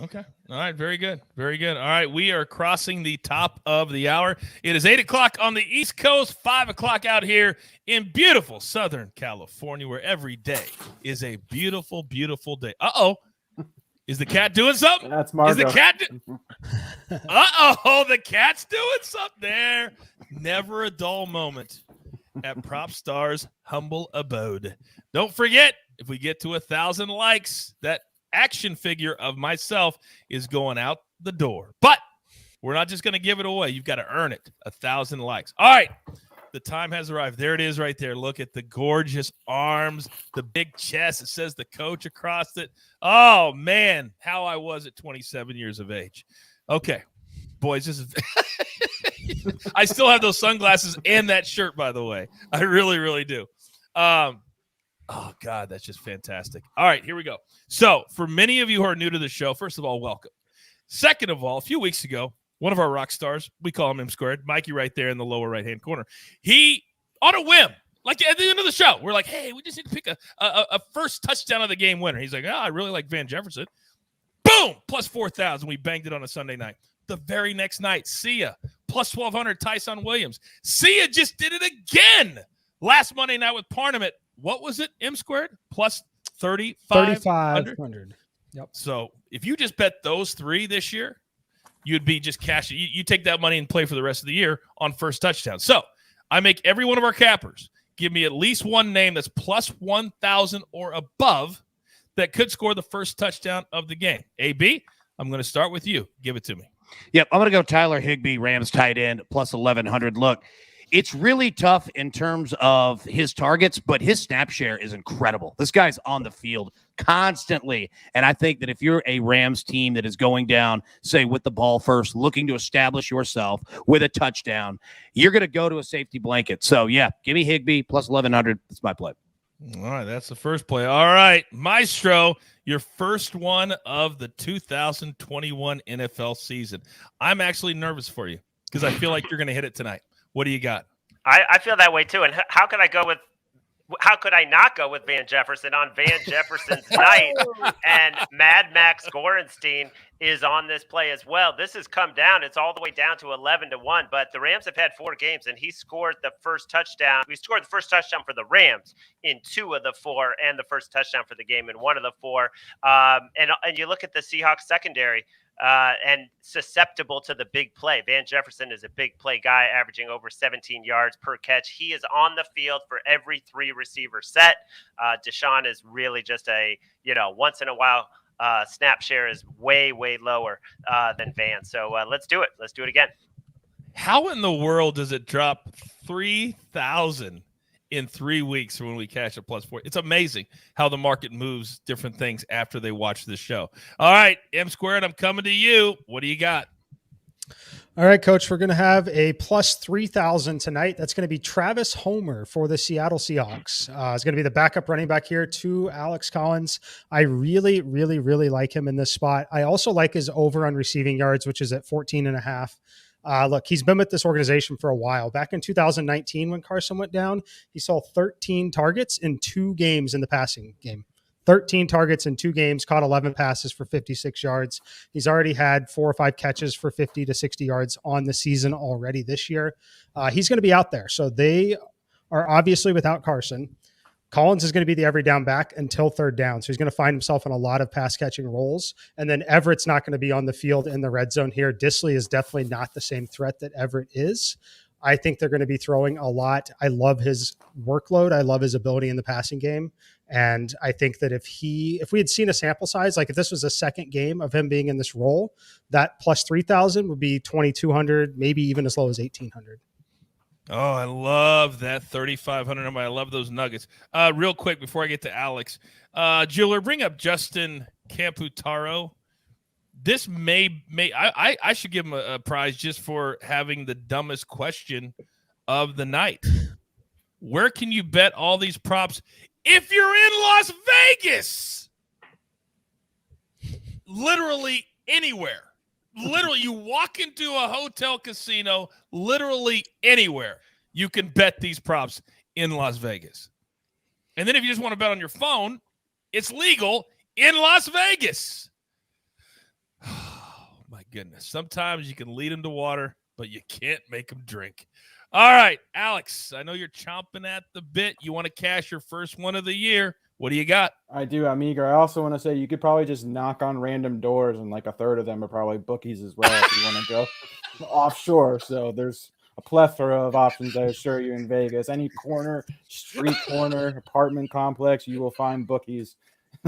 Okay. All right. Very good. Very good. All right. We are crossing the top of the hour. It is 8 o'clock on the East Coast, 5 o'clock out here in beautiful Southern California, where every day is a beautiful, beautiful day. Uh-oh. Is the cat doing something? That's Margo. Is the cat Uh-oh. The cat's doing something there. Never a dull moment at Prop Star's humble abode. Don't forget, if we get to 1,000 likes, that action figure of myself is going out the door. But we're not just going to give it away. You've got to earn it. 1,000 likes. All right. The time has arrived. There it is right there. Look at the gorgeous arms, the big chest. It says the coach across it. Oh, man, how I was at 27 years of age. Okay. Boys, this is I still have those sunglasses and that shirt, by the way. I really, really do. Oh, God, that's just fantastic. All right, here we go. So for many of you who are new to the show, first of all, welcome. Second of all, a few weeks ago, one of our rock stars, we call him M Squared, Mikey right there in the lower right-hand corner, he, on a whim, like at the end of the show, we're like, hey, we just need to pick a first touchdown of the game winner. He's like, I really like Van Jefferson. Boom, plus 4,000. We banged it on a Sunday night. The very next night, Sia, plus 1,200, Tyson Williams. Sia just did it again last Monday night with Parnament. What was it, M Squared? Plus 3,500. Yep. So if you just bet those three this year, you'd be just cashing. You take that money and play for the rest of the year on first touchdown. So I make every one of our cappers give me at least one name that's plus 1,000 or above that could score the first touchdown of the game. AB, I'm going to start with you. Give it to me. Yep, I'm going to go Tyler Higbee, Rams tight end, plus 1,100. Look, it's really tough in terms of his targets, but his snap share is incredible. This guy's on the field constantly, and I think that if you're a Rams team that is going down, say, with the ball first, looking to establish yourself with a touchdown, you're going to go to a safety blanket. So, yeah, give me Higbee, plus 1,100. That's my play. All right, that's the first play. All right, Maestro, your first one of the 2021 NFL season. I'm actually nervous for you because I feel like you're going to hit it tonight. What do you got? I feel that way too. And how can I go with how could I not go with Van Jefferson on Van Jefferson's night? And Mad Max Gorenstein is on this play as well. This has come down. It's all the way down to 11-1, but the Rams have had 4 games, and he scored the first touchdown. We scored the first touchdown for the Rams in 2 of the 4, and the first touchdown for the game in 1 of the 4. And you look at the Seahawks secondary, and susceptible to the big play. Van Jefferson is a big play guy, averaging over 17 yards per catch. He is on the field for every 3 receiver set. Deshaun is really just a, once in a while snap share is way, way lower than Van. So let's do it. Let's do it again. How in the world does it drop 3,000 in 3 weeks when we cash a +4? It's amazing how the market moves different things after they watch this show. All right, M Squared, I'm coming to you. What do you got? All right, Coach, we're going to have a +3,000 tonight. That's going to be Travis Homer for the Seattle Seahawks. It's going to be the backup running back here to Alex Collins. I really, really, really like him in this spot. I also like his over on receiving yards, which is at 14.5. Look, he's been with this organization for a while. Back in 2019, when Carson went down, he saw 13 targets in 2 games in the passing game. 13 targets in 2 games, caught 11 passes for 56 yards. He's already had 4 or 5 catches for 50 to 60 yards on the season already this year. He's going to be out there. So they are obviously without Carson. Collins is going to be the every down back until 3rd down. So he's going to find himself in a lot of pass catching roles. And then Everett's not going to be on the field in the red zone here. Disley is definitely not the same threat that Everett is. I think they're going to be throwing a lot. I love his workload. I love his ability in the passing game. And I think that if we had seen a sample size, like if this was a second game of him being in this role, that +3,000 would be 2,200, maybe even as low as 1,800. Oh, I love that 3,500 number. I love those nuggets. Real quick before I get to Alex, Jeweler, bring up Justin Camputaro. This I should give him a prize just for having the dumbest question of the night. Where can you bet all these props if you're in Las Vegas? Literally anywhere. Literally, you walk into a hotel casino, literally anywhere, you can bet these props in Las Vegas. And then if you just want to bet on your phone, it's legal in Las Vegas. Oh, my goodness. Sometimes you can lead them to water, but you can't make them drink. All right, Alex, I know you're chomping at the bit. You want to cash your first one of the year. What do you got? I do. I'm eager. I also want to say you could probably just knock on random doors, and like a third of them are probably bookies as well if you want to go offshore. So there's a plethora of options, I assure you, in Vegas. Any corner, street corner, apartment complex, you will find bookies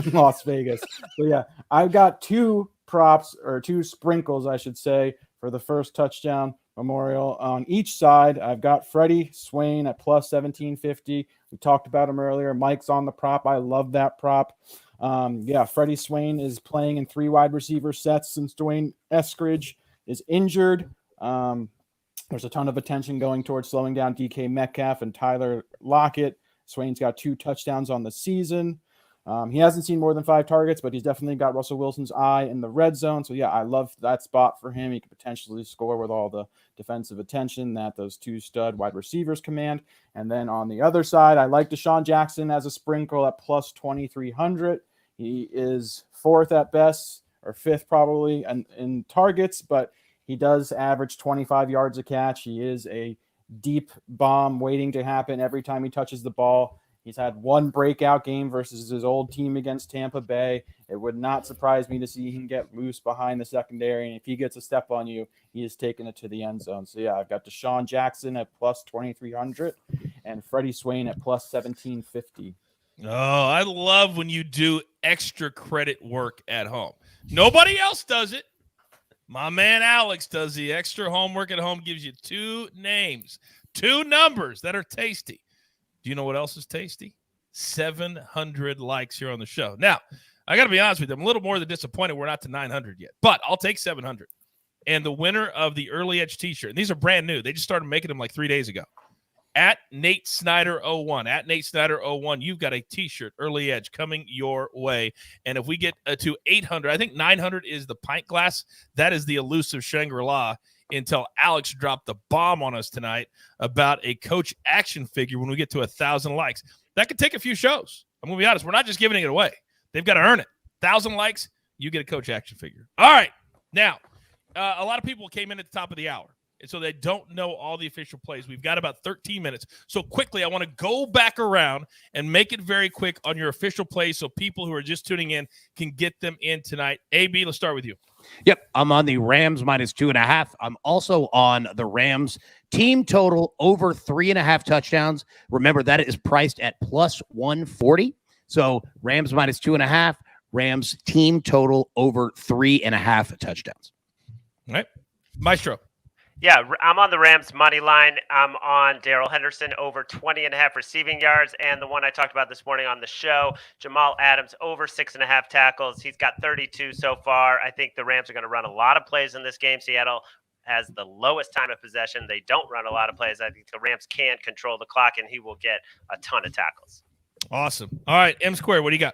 in Las Vegas. So yeah, I've got 2 props, or 2 sprinkles, I should say, for the first touchdown memorial on each side. I've got Freddie Swain at +1,750. We talked about him earlier. Mike's on the prop. I love that prop. Freddie Swain is playing in 3 wide receiver sets since Dwayne Eskridge is injured. There's a ton of attention going towards slowing down DK Metcalf and Tyler Lockett. Swain's got 2 touchdowns on the season. He hasn't seen more than 5 targets, but he's definitely got Russell Wilson's eye in the red zone. So, yeah, I love that spot for him. He could potentially score with all the defensive attention that those 2 stud wide receivers command. And then on the other side, I like Deshaun Jackson as a sprinkle at +2,300. He is 4th at best, or 5th probably in targets, but he does average 25 yards a catch. He is a deep bomb waiting to happen every time he touches the ball. He's had 1 breakout game versus his old team against Tampa Bay. It would not surprise me to see him get loose behind the secondary. And if he gets a step on you, he is taking it to the end zone. So, yeah, I've got Deshaun Jackson at +2,300 and Freddie Swain at +1,750. Oh, I love when you do extra credit work at home. Nobody else does it. My man Alex does the extra homework at home, gives you 2 names, 2 numbers that are tasty. Do you know what else is tasty? 700 likes here on the show. Now, I got to be honest with you. I'm a little more than disappointed we're not to 900 yet, but I'll take 700. And the winner of the Early Edge t-shirt, and these are brand new. They just started making them like 3 days ago. At Nate Snyder 01, at Nate Snyder 01, you've got a t-shirt, Early Edge, coming your way. And if we get to 800, I think 900 is the pint glass. That is the elusive Shangri-La. until Alex dropped the bomb on us tonight about a coach action figure when we get to 1,000 likes. That could take a few shows. I'm going to be honest. We're not just giving it away. They've got to earn it. 1,000 likes, you get a coach action figure. All right. Now, a lot of people came in at the top of the hour, and so they don't know all the official plays. We've got about 13 minutes. So quickly, I want to go back around and make it very quick on your official plays so people who are just tuning in can get them in tonight. AB, let's start with you. Yep, I'm on the Rams -2.5. I'm also on the Rams team total over 3.5 touchdowns. Remember, that is priced at +140. So Rams -2.5, Rams team total over 3.5 touchdowns. All right. Maestro. Yeah, I'm on the Rams money line. I'm on Daryl Henderson over 20.5 receiving yards. And the one I talked about this morning on the show, Jamal Adams over 6.5 tackles. He's got 32 so far. I think the Rams are going to run a lot of plays in this game. Seattle has the lowest time of possession. They don't run a lot of plays. I think the Rams can control the clock, and he will get a ton of tackles. Awesome. All right, M Square, what do you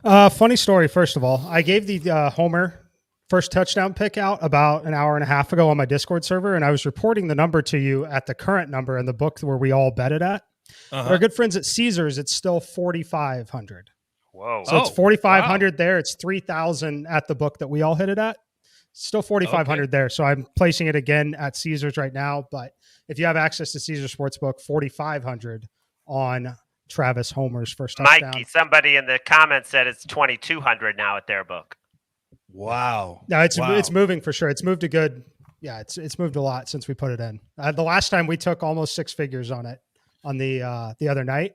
got? Funny story, first of all. I gave the Homer first touchdown pick out about an hour and a half ago on my Discord server, and I was reporting the number to you at the current number in the book where we all bet it at. Our good friends at Caesars, it's still 4,500. Whoa. So it's 4,500 there. It's 3,000 at the book that we all hit it at. Still 4,500 there. So I'm placing it again at Caesars right now. But if you have access to Caesars Sportsbook, 4,500 on Travis Homer's first touchdown. Mikey, somebody in the comments said it's 2,200 now at their book. Wow. No, it's moving for sure. It's moved a good. Yeah, it's moved a lot since we put it in. The last time we took almost 6 figures on it on the other night.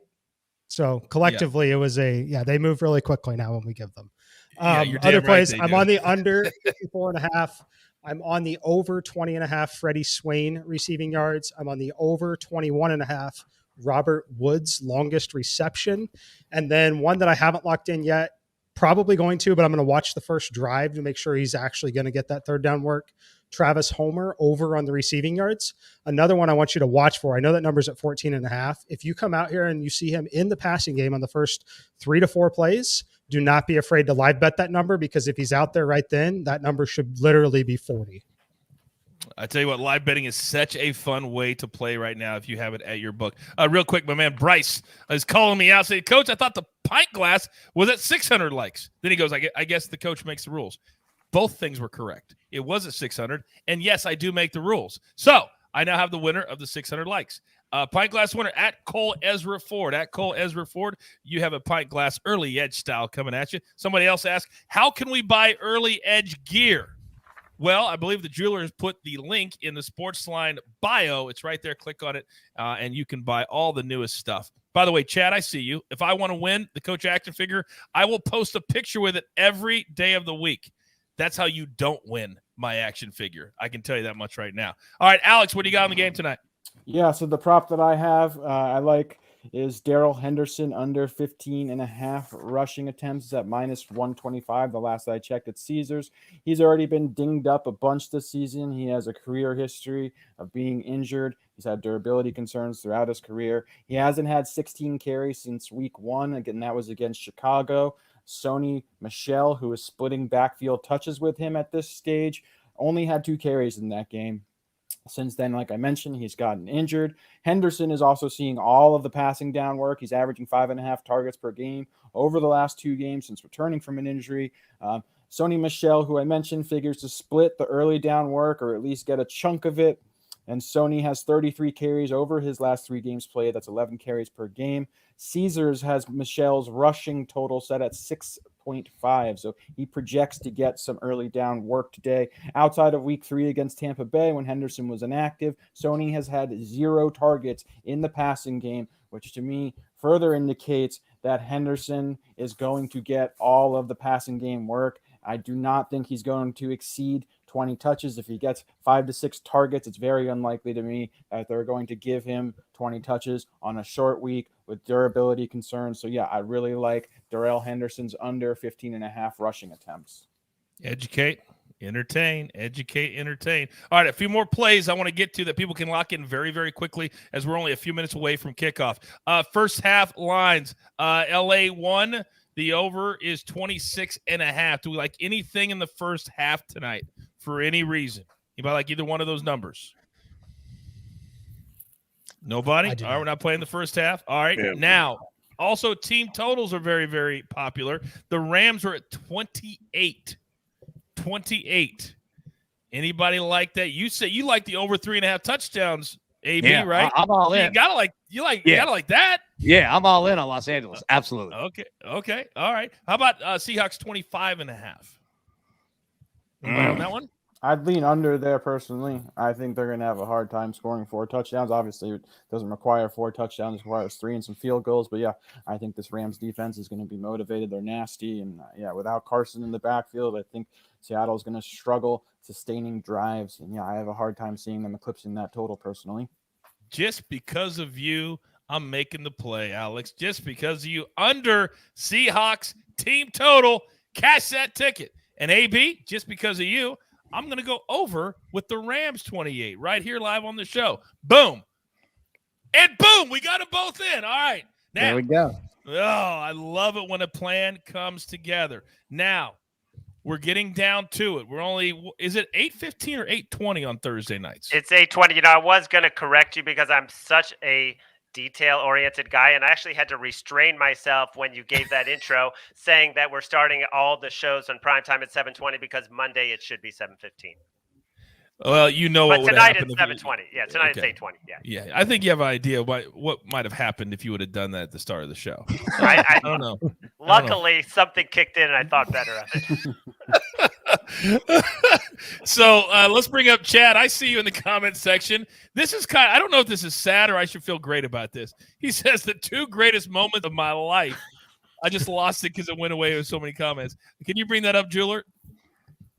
So collectively, it was they move really quickly now when we give them. Other plays, I'm on the under 54.5. I'm on the over 20.5 Freddie Swain receiving yards. I'm on the over 21.5 Robert Woods longest reception. And then one that I haven't locked in yet, probably going to, but I'm going to watch the first drive to make sure he's actually going to get that third down work. Travis Homer over on the receiving yards. Another one I want you to watch for. I know that number's at 14.5. If you come out here and you see him in the passing game on the first 3 to 4 plays, do not be afraid to live bet that number, because if he's out there right then, that number should literally be 40. I tell you what, live betting is such a fun way to play right now if you have it at your book. Real quick, my man Bryce is calling me out saying, Coach, I thought the pint glass was at 600 likes. Then he goes, I guess the coach makes the rules. Both things were correct. It was at 600, and yes, I do make the rules. So I now have the winner of the 600 likes. Pint glass winner at Cole Ezra Ford. At Cole Ezra Ford, you have a pint glass early edge style coming at you. Somebody else asked, how can we buy early edge gear? Well, I believe the jeweler has put the link in the SportsLine bio. It's right there. Click on it, and you can buy all the newest stuff. By the way, Chad, I see you. If I want to win the coach action figure, I will post a picture with it every day of the week. That's how you don't win my action figure. I can tell you that much right now. All right, Alex, what do you got on the game tonight? Yeah, so the prop that I have, I like is Daryl Henderson under 15.5 rushing attempts at -125. The last I checked at Caesars. He's already been dinged up a bunch this season. He has a career history of being injured. He's had durability concerns throughout his career. He hasn't had 16 carries since week 1. Again, that was against Chicago. Sony Michelle, who is splitting backfield touches with him at this stage, only had 2 carries in that game. Since then, like I mentioned, he's gotten injured. Henderson is also seeing all of the passing down work. He's averaging 5.5 targets per game over the last 2 games since returning from an injury. Sony Michelle, who I mentioned, figures to split the early down work or at least get a chunk of it. And Sony has 33 carries over his last 3 games played. That's 11 carries per game. Caesars has Michelle's rushing total set at 6.5. So he projects to get some early down work today. Outside of week 3 against Tampa Bay, when Henderson was inactive, Sony has had 0 targets in the passing game, which to me further indicates that Henderson is going to get all of the passing game work. I do not think he's going to exceed 20 touches. If he gets 5 to 6 targets, it's very unlikely to me that they're going to give him 20 touches on a short week with durability concerns. So, yeah, I really like Daryl Henderson's under 15.5 rushing attempts. Educate, entertain, educate, entertain. All right, a few more plays I want to get to that people can lock in very, very quickly as we're only a few minutes away from kickoff. First half lines, LA 1. The over is 26.5. Do we like anything in the first half tonight for any reason? Anybody like either one of those numbers? Nobody? All right, we're not playing the first half. All right. Yeah. Now, also team totals are very, very popular. The Rams are at 28. 28. Anybody like that? You say you like the over 3.5 touchdowns, AB, yeah, right? I'm all in. You gotta like that. Yeah, I'm all in on Los Angeles. Absolutely. Okay. All right. How about Seahawks 25.5? Anybody on that one? I'd lean under there personally. I think they're going to have a hard time scoring 4 touchdowns. Obviously, it doesn't require 4 touchdowns. It requires 3 and some field goals. But, yeah, I think this Rams defense is going to be motivated. They're nasty. And, without Carson in the backfield, I think Seattle's going to struggle sustaining drives. And, I have a hard time seeing them eclipsing that total personally. Just because of you, I'm making the play, Alex. Just because of you, under Seahawks team total, cash that ticket. And, AB, just because of you, I'm going to go over with the Rams 28 right here live on the show. Boom. And boom, we got them both in. All right. Now, there we go. Oh, I love it when a plan comes together. Now, we're getting down to it. We're only – is it 8:15 or 8:20 on Thursday nights? It's 8:20. I was going to correct you because I'm such a – detail-oriented guy, and I actually had to restrain myself when you gave that intro, saying that we're starting all the shows on primetime at 7:20 because Monday it should be 7:15. Well, you know what would tonight happen. It's 7:20. Yeah, tonight it's 8:20. Yeah, I think you have an idea what might have happened if you would have done that at the start of the show. I don't know. Luckily, something kicked in, and I thought better of it. So let's bring up Chad. I see you in the comments section. This is I don't know if this is sad or I should feel great about this. He says the 2 greatest moments of my life. I just lost it because it went away with so many comments. Can you bring that up, Jeweler?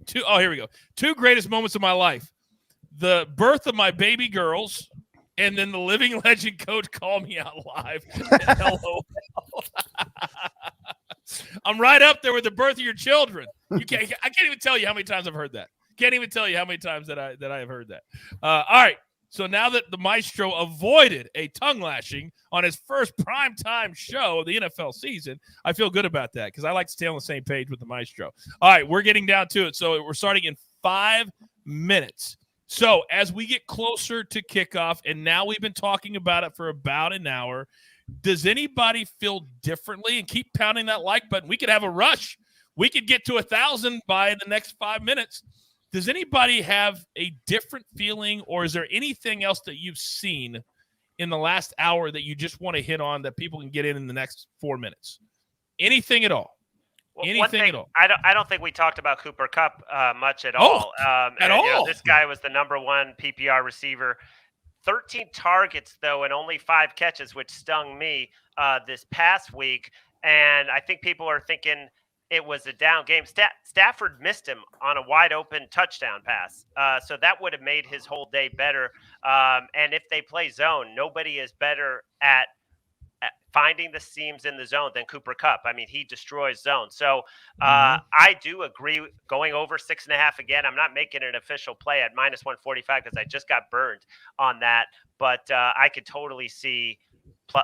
Here we go. 2 greatest moments of my life. The birth of my baby girls, and then the living legend coach called me out live. LOL. I'm right up there with the birth of your children. I can't even tell you how many times I've heard that. Can't even tell you how many times that I have heard that. All right. So now that the maestro avoided a tongue lashing on his first primetime show of the NFL season, I feel good about that because I like to stay on the same page with the maestro. All right, we're getting down to it. So we're starting in 5 minutes. So as we get closer to kickoff, and now we've been talking about it for about an hour, does anybody feel differently? And keep pounding that like button. We could have a rush. We could get to 1,000 by the next 5 minutes. Does anybody have a different feeling, or is there anything else that you've seen in the last hour that you just want to hit on that people can get in the next 4 minutes? Anything at all? Anything at all? I don't think we talked about Cooper Kupp much at all. At all? This guy was the number 1 PPR receiver. 13 targets, though, and only 5 catches, which stung me this past week. And I think people are thinking it was a down game. Stafford missed him on a wide open touchdown pass. So that would have made his whole day better. And if they play zone, nobody is better at finding the seams in the zone than Cooper Kupp. I mean, he destroys zone. So I do agree going over 6.5 again. I'm not making an official play at -145 because I just got burned on that. But I could totally see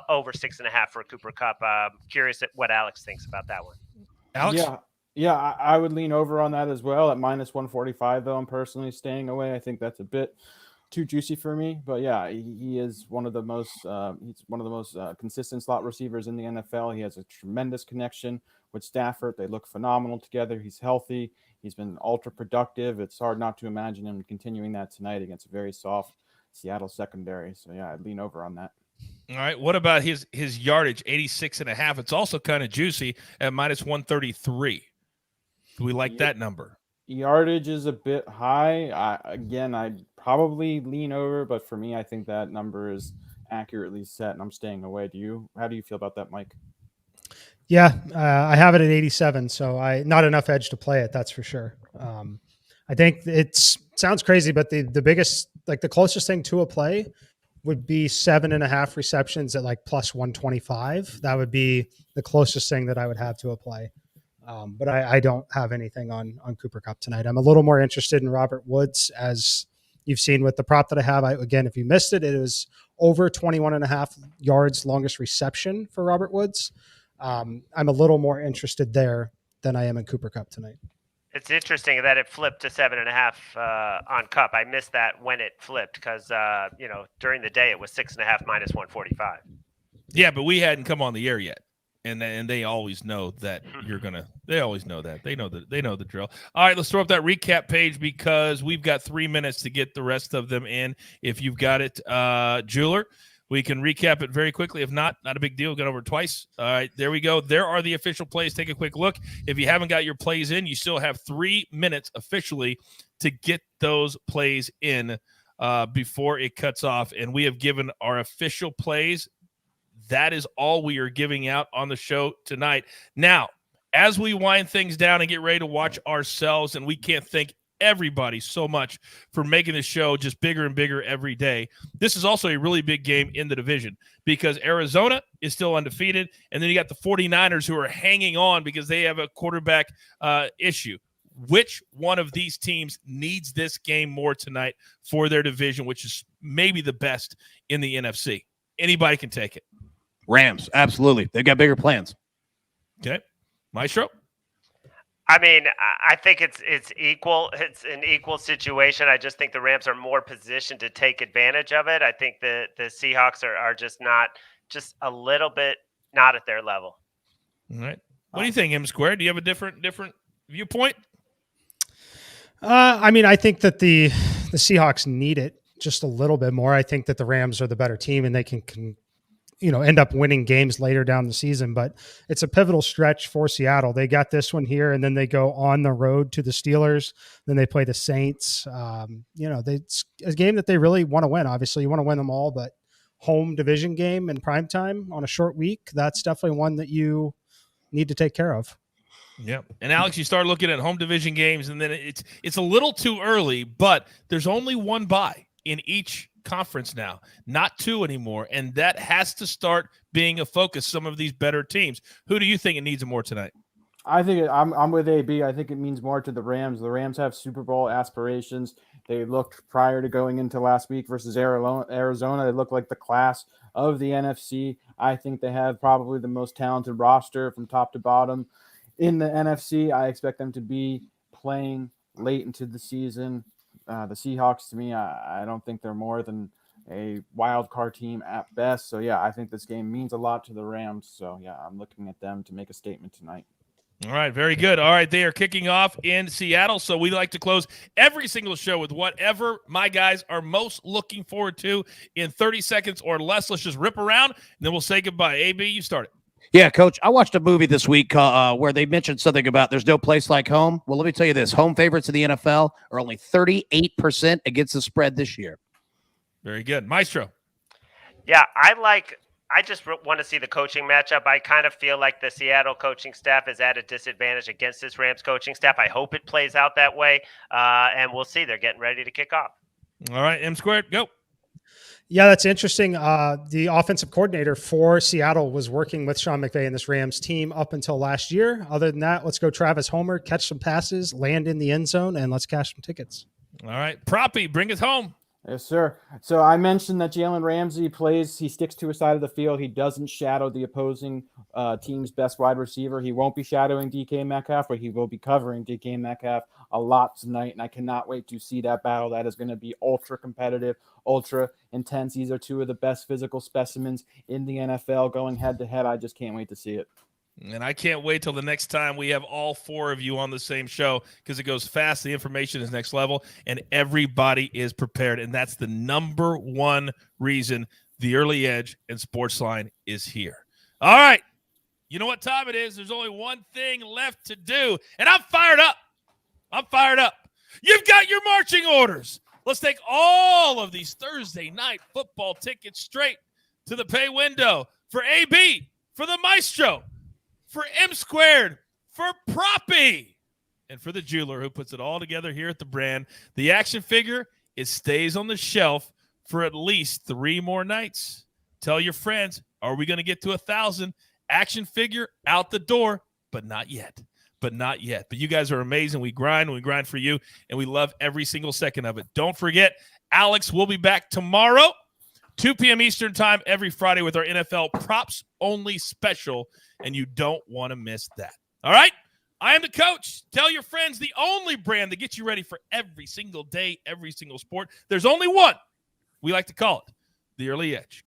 over 6.5 for Cooper Kupp. Curious what Alex thinks about that one. Alex? Yeah, I would lean over on that as well at -145. Though I'm personally staying away. I think that's a bit too juicy for me. But yeah, he is one of the most consistent slot receivers in the NFL. He has a tremendous connection with Stafford. They look phenomenal together. He's healthy. He's been ultra productive. It's hard not to imagine him continuing that tonight against a very soft Seattle secondary. So yeah, I'd lean over on that. All right. What about his yardage, 86.5? It's also kind of juicy at -133. Do we like that number? Yardage is a bit high. I'd probably lean over, but for me, I think that number is accurately set, and I'm staying away. How do you feel about that, Mike? Yeah, I have it at 87, so not enough edge to play it. That's for sure. I think it sounds crazy, but the biggest, like the closest thing to a play would be 7.5 receptions at like +125. That would be the closest thing that I would have to a play. But I don't have anything on Cooper Kupp tonight. I'm a little more interested in Robert Woods, as you've seen with the prop that I have. Again, if you missed it, it was over 21.5 yards longest reception for Robert Woods. I'm a little more interested there than I am in Cooper Kupp tonight. It's interesting that it flipped to 7.5 on Cup. I missed that when it flipped because during the day it was 6.5 minus 145. Yeah, but we hadn't come on the air yet, and they always know that you're gonna. They always know that. They know the drill. All right, let's throw up that recap page because we've got 3 minutes to get the rest of them in. If you've got it, Jeweler, we can recap it very quickly. If not a big deal. Got over it twice. All right, there we go. There are the official plays. Take a quick look. If you haven't got your plays in, you still have 3 minutes officially to get those plays in before it cuts off. And we have given our official plays. That is all we are giving out on the show tonight. Now, as we wind things down and get ready to watch ourselves, and we can't thank everybody so much for making the show just bigger and bigger every day. This is also a really big game in the division because Arizona is still undefeated, and then you got the 49ers who are hanging on because they have a quarterback issue. Which one of these teams needs this game more tonight for their division, which is maybe the best in the NFC? Anybody can take it. Rams, absolutely. They've got bigger plans. Okay. Maestro? I mean, I think it's equal. It's an equal situation. I just think the Rams are more positioned to take advantage of it. I think the Seahawks are just a little bit not at their level. All right. What do you think, M Square? Do you have a different viewpoint? I mean, I think that the Seahawks need it just a little bit more. I think that the Rams are the better team and they can end up winning games later down the season, but it's a pivotal stretch for Seattle. They got this one here and then they go on the road to the Steelers. Then they play the Saints. It's a game that they really want to win. Obviously you want to win them all, but home division game in primetime on a short week, that's definitely one that you need to take care of. Yeah. And Alex, you start looking at home division games and then it's a little too early, but there's only one bye in each conference now, not 2 anymore, and that has to start being a focus. Some of these better teams. Who do you think it needs more tonight? I think I'm with AB. I think it means more to the Rams. The Rams have Super Bowl aspirations. They looked prior to going into last week versus Arizona. They look like the class of the NFC. I think they have probably the most talented roster from top to bottom in the NFC. I expect them to be playing late into the season. The Seahawks, to me, I don't think they're more than a wild card team at best. So, yeah, I think this game means a lot to the Rams. So, yeah, I'm looking at them to make a statement tonight. All right, very good. All right, they are kicking off in Seattle. So we like to close every single show with whatever my guys are most looking forward to in 30 seconds or less. Let's just rip around, and then we'll say goodbye. AB, you start it. Yeah, Coach, I watched a movie this week where they mentioned something about there's no place like home. Well, let me tell you this. Home favorites in the NFL are only 38% against the spread this year. Very good. Maestro. Yeah, I just want to see the coaching matchup. I kind of feel like the Seattle coaching staff is at a disadvantage against this Rams coaching staff. I hope it plays out that way, and we'll see. They're getting ready to kick off. All right, M Squared, go. Yeah, that's interesting. The offensive coordinator for Seattle was working with Sean McVay and this Rams team up until last year. Other than that, let's go Travis Homer, catch some passes, land in the end zone, and let's cash some tickets. All right, Proppy, bring us home. Yes, sir. So I mentioned that Jalen Ramsey he sticks to his side of the field. He doesn't shadow the opposing team's best wide receiver. He won't be shadowing DK Metcalf, but he will be covering DK Metcalf a lot tonight, and I cannot wait to see that battle. That is going to be ultra competitive, ultra intense. These are 2 of the best physical specimens in the NFL going head-to-head. I just can't wait to see it. And I can't wait till the next time we have all 4 of you on the same show because it goes fast. The information is next level, and everybody is prepared. And that's the number one reason the Early Edge and SportsLine is here. All right. You know what time it is? There's only one thing left to do, and I'm fired up. You've got your marching orders. Let's take all of these Thursday night football tickets straight to the pay window for AB, for the Maestro, for M Squared, for Proppy, and for the jeweler who puts it all together here at the brand. The action figure, it stays on the shelf for at least 3 more nights. Tell your friends, are we going to get to 1,000? Action figure out the door, but not yet. But you guys are amazing. We grind for you, and we love every single second of it. Don't forget, Alex will be back tomorrow, 2 p.m. Eastern time every Friday with our NFL props only special, and you don't want to miss that. All right? I am the coach. Tell your friends the only brand that gets you ready for every single day, every single sport. There's only one. We like to call it the Early Edge.